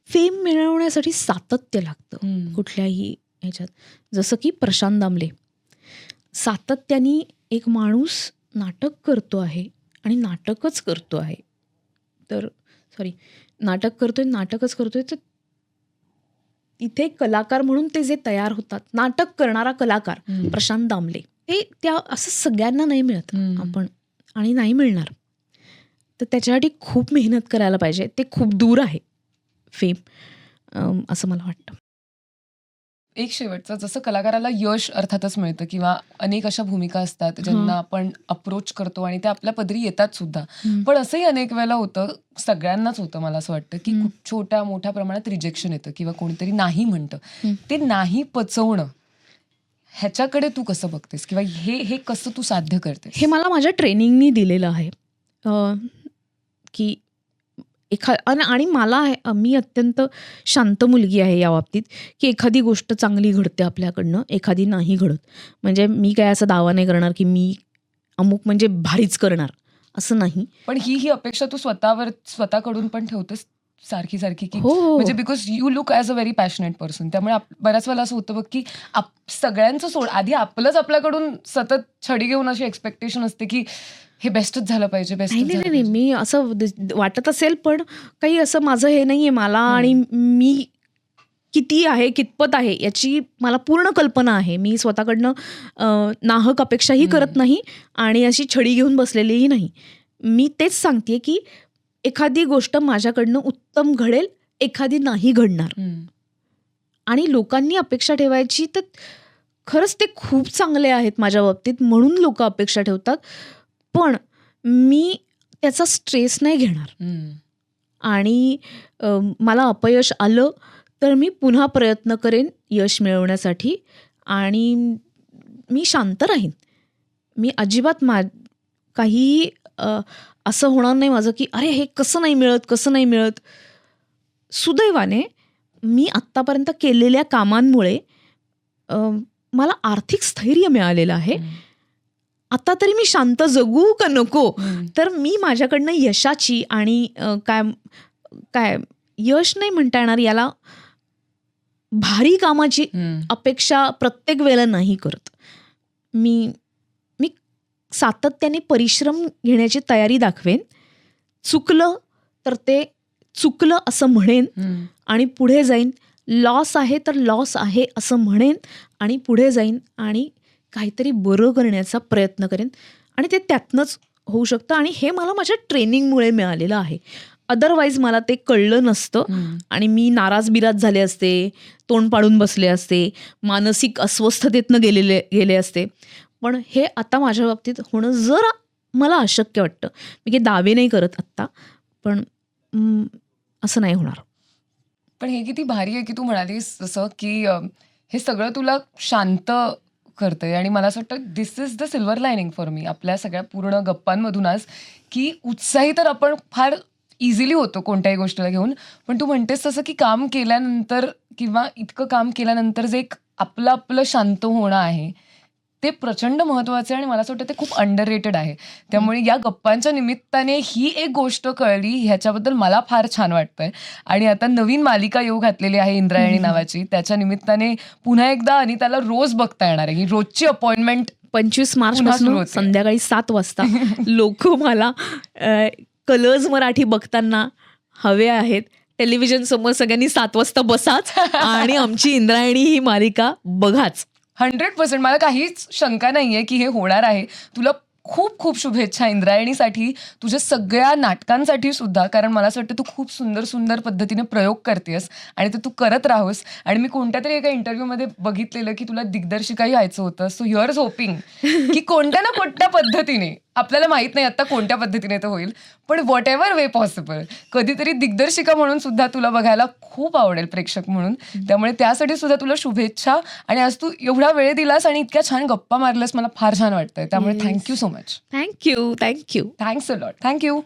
फेम मिळवण्यासाठी सातत्य लागतं कुठल्याही ह्याच्यात. जसं की प्रशांत दामले, सातत्याने एक माणूस नाटक करतो आहे आणि नाटकच करतो आहे. तर नाटकच करतोय. तर इथे कलाकार म्हणून ते जे तयार होतात, नाटक करणारा कलाकार प्रशांत दामले, ते त्या असं सगळ्यांना नाही मिळत आपण, आणि नाही मिळणार. तर त्याच्यासाठी खूप मेहनत करायला पाहिजे. ते खूप दूर आहे फेम, असं मला वाटतं. एक शेवटचं, जसं कलाकाराला यश अर्थातच मिळतं किंवा अनेक अशा भूमिका असतात ज्यांना आपण अप्रोच करतो आणि त्या आपल्या पदरी येतात सुद्धा. पण असंही अनेक वेळेला होतं, सगळ्यांनाच होतं मला असं वाटतं, की खूप छोट्या मोठ्या प्रमाणात रिजेक्शन येतं किंवा कोणीतरी नाही म्हणतं. ते नाही पचवणं, ह्याच्याकडे तू कसं बघतेस किंवा हे कसं तू साध्य करतेस? हे मला माझ्या ट्रेनिंगनी दिलेलं आहे, की आणि मी अत्यंत शांत मुलगी आहे या बाबतीत, की एखादी गोष्ट चांगली घडते आपल्याकडनं, एखादी नाही घडत. म्हणजे मी काय असा दावा नाही करणार की मी अमुक म्हणजे भारीच करणार, असं नाही. पण ही अपेक्षा तू स्वतःकडून पण ठेवतेस सारखी की हो, म्हणजे because you look as a very passionate person. त्यामुळे बऱ्याच वेळेला असं होतं बघ की सगळ्यांचं सोड, आधी आपलंच आपल्याकडून सतत छडी घेऊन अशी एक्सपेक्टेशन असते की हे बेस्टच झालं पाहिजे, बेस्टच झालं नाही, पाहिजे. मी असं वाटत असेल, पण काही असं माझं हे नाहीये मला, आणि मी किती आहे, कितपत आहे याची मला पूर्ण कल्पना आहे. मी स्वतःकडनं नाहक अपेक्षाही करत नाही आणि अशी छडी घेऊन बसलेलीही नाही. मी तेच सांगते की एखादी गोष्ट माझ्याकडनं उत्तम घडेल, एखादी नाही घडणार. आणि लोकांनी अपेक्षा ठेवायची तर खरंच ते खूप चांगले आहेत माझ्या बाबतीत, म्हणून लोक अपेक्षा ठेवतात. पण मी त्याचा स्ट्रेस नाही घेणार. आणि मला अपयश आलं तर मी पुन्हा प्रयत्न करेन यश मिळवण्यासाठी, आणि मी शांत राहीन. मी अजिबात काही असं होणार नाही माझं की अरे हे कसं नाही मिळत. सुदैवाने मी आत्तापर्यंत केलेल्या कामांमुळे मला आर्थिक स्थैर्य मिळालेलं आहे. आता तरी मी शांत जगू का नको, तर मी माझ्याकडनं यशाची आणि काय यश नाही म्हणता येणार याला, भारी कामाची अपेक्षा प्रत्येक वेळेला नाही करत. मी सातत्याने परिश्रम घेण्याची तयारी दाखवेन. चुकलं तर ते चुकलं असं म्हणेन आणि पुढे जाईन. लॉस आहे तर लॉस आहे असं म्हणेन आणि पुढे जाईन आणि काहीतरी बरं करण्याचा प्रयत्न करेन, आणि ते त्यातनंच होऊ शकतं. आणि हे मला माझ्या ट्रेनिंगमुळे मिळालेलं आहे. अदरवाईज मला ते कळलं नसतं आणि मी नाराज झाले असते, तोंड पाडून बसले असते, मानसिक अस्वस्थतेतनं गेले असते. पण हे आता माझ्या बाबतीत होणं जरा मला अशक्य वाटतं. मी काही दावे नाही करत आत्ता, पण असं नाही होणार. पण हे किती भारी आहे की तू म्हणालीस जसं की हे सगळं तुला शांत करतंय. आणि मला असं वाटतं this is the silver lining for me आपल्या सगळ्या पूर्ण गप्पांमधून आज, की उत्साही तर आपण फार इझिली होतो कोणत्याही गोष्टीला घेऊन, पण तू म्हणतेस तसं की काम केल्यानंतर किंवा इतकं काम केल्यानंतर जे एक आपलं शांत होणं आहे ते प्रचंड महत्वाचं आहे आणि मला असं वाटतं ते खूप अंडररेटेड आहे. त्यामुळे या गप्पांच्या निमित्ताने ही एक गोष्ट कळली, ह्याच्याबद्दल मला फार छान वाटतंय. आणि आता नवीन मालिका येऊ घातलेली आहे इंद्रायणी नावाची, त्याच्या निमित्ताने पुन्हा एकदा अनिताला रोज बघता येणार आहे. ही रोजची अपॉइंटमेंट 25 मार्च पुन्हा सुरू पासून होते. संध्याकाळी 7 वाजता लोक मला कलर्स मराठी बघताना हवे आहेत. टेलिव्हिजन समोर सगळ्यांनी 7 वाजता बसाच आणि आमची इंद्रायणी ही मालिका बघाच. 100% मला काहीच शंका नाहीये की हे होणार आहे. तुला खूप खूप शुभेच्छा इंद्रायणीसाठी, तुझ्या सगळ्या नाटकांसाठी सुद्धा, कारण मला असं वाटतं तू खूप सुंदर सुंदर पद्धतीने प्रयोग करतेस आणि ते तू करत राहूस. आणि मी कोणत्या तरी एका इंटरव्ह्यूमध्ये बघितलेलं की तुला दिग्दर्शिकाही व्हायचं होतं. सो यू आर होपिंग की कोणत्या ना कोणत्या पद्धतीने, आपल्याला माहित नाही आता कोणत्या पद्धतीने ते होईल, पण व्हॉट एव्हर वे पॉसिबल कधीतरी दिग्दर्शिका म्हणून सुद्धा तुला बघायला खूप आवडेल, प्रेक्षक म्हणून. त्यामुळे त्यासाठी सुद्धा तुला शुभेच्छा. आणि आज तू एवढा वेळ दिलास आणि इतक्या छान गप्पा मारल्यास, मला फार छान वाटतंय. त्यामुळे thank you so much. Thank you. Thanks a lot. Thank you.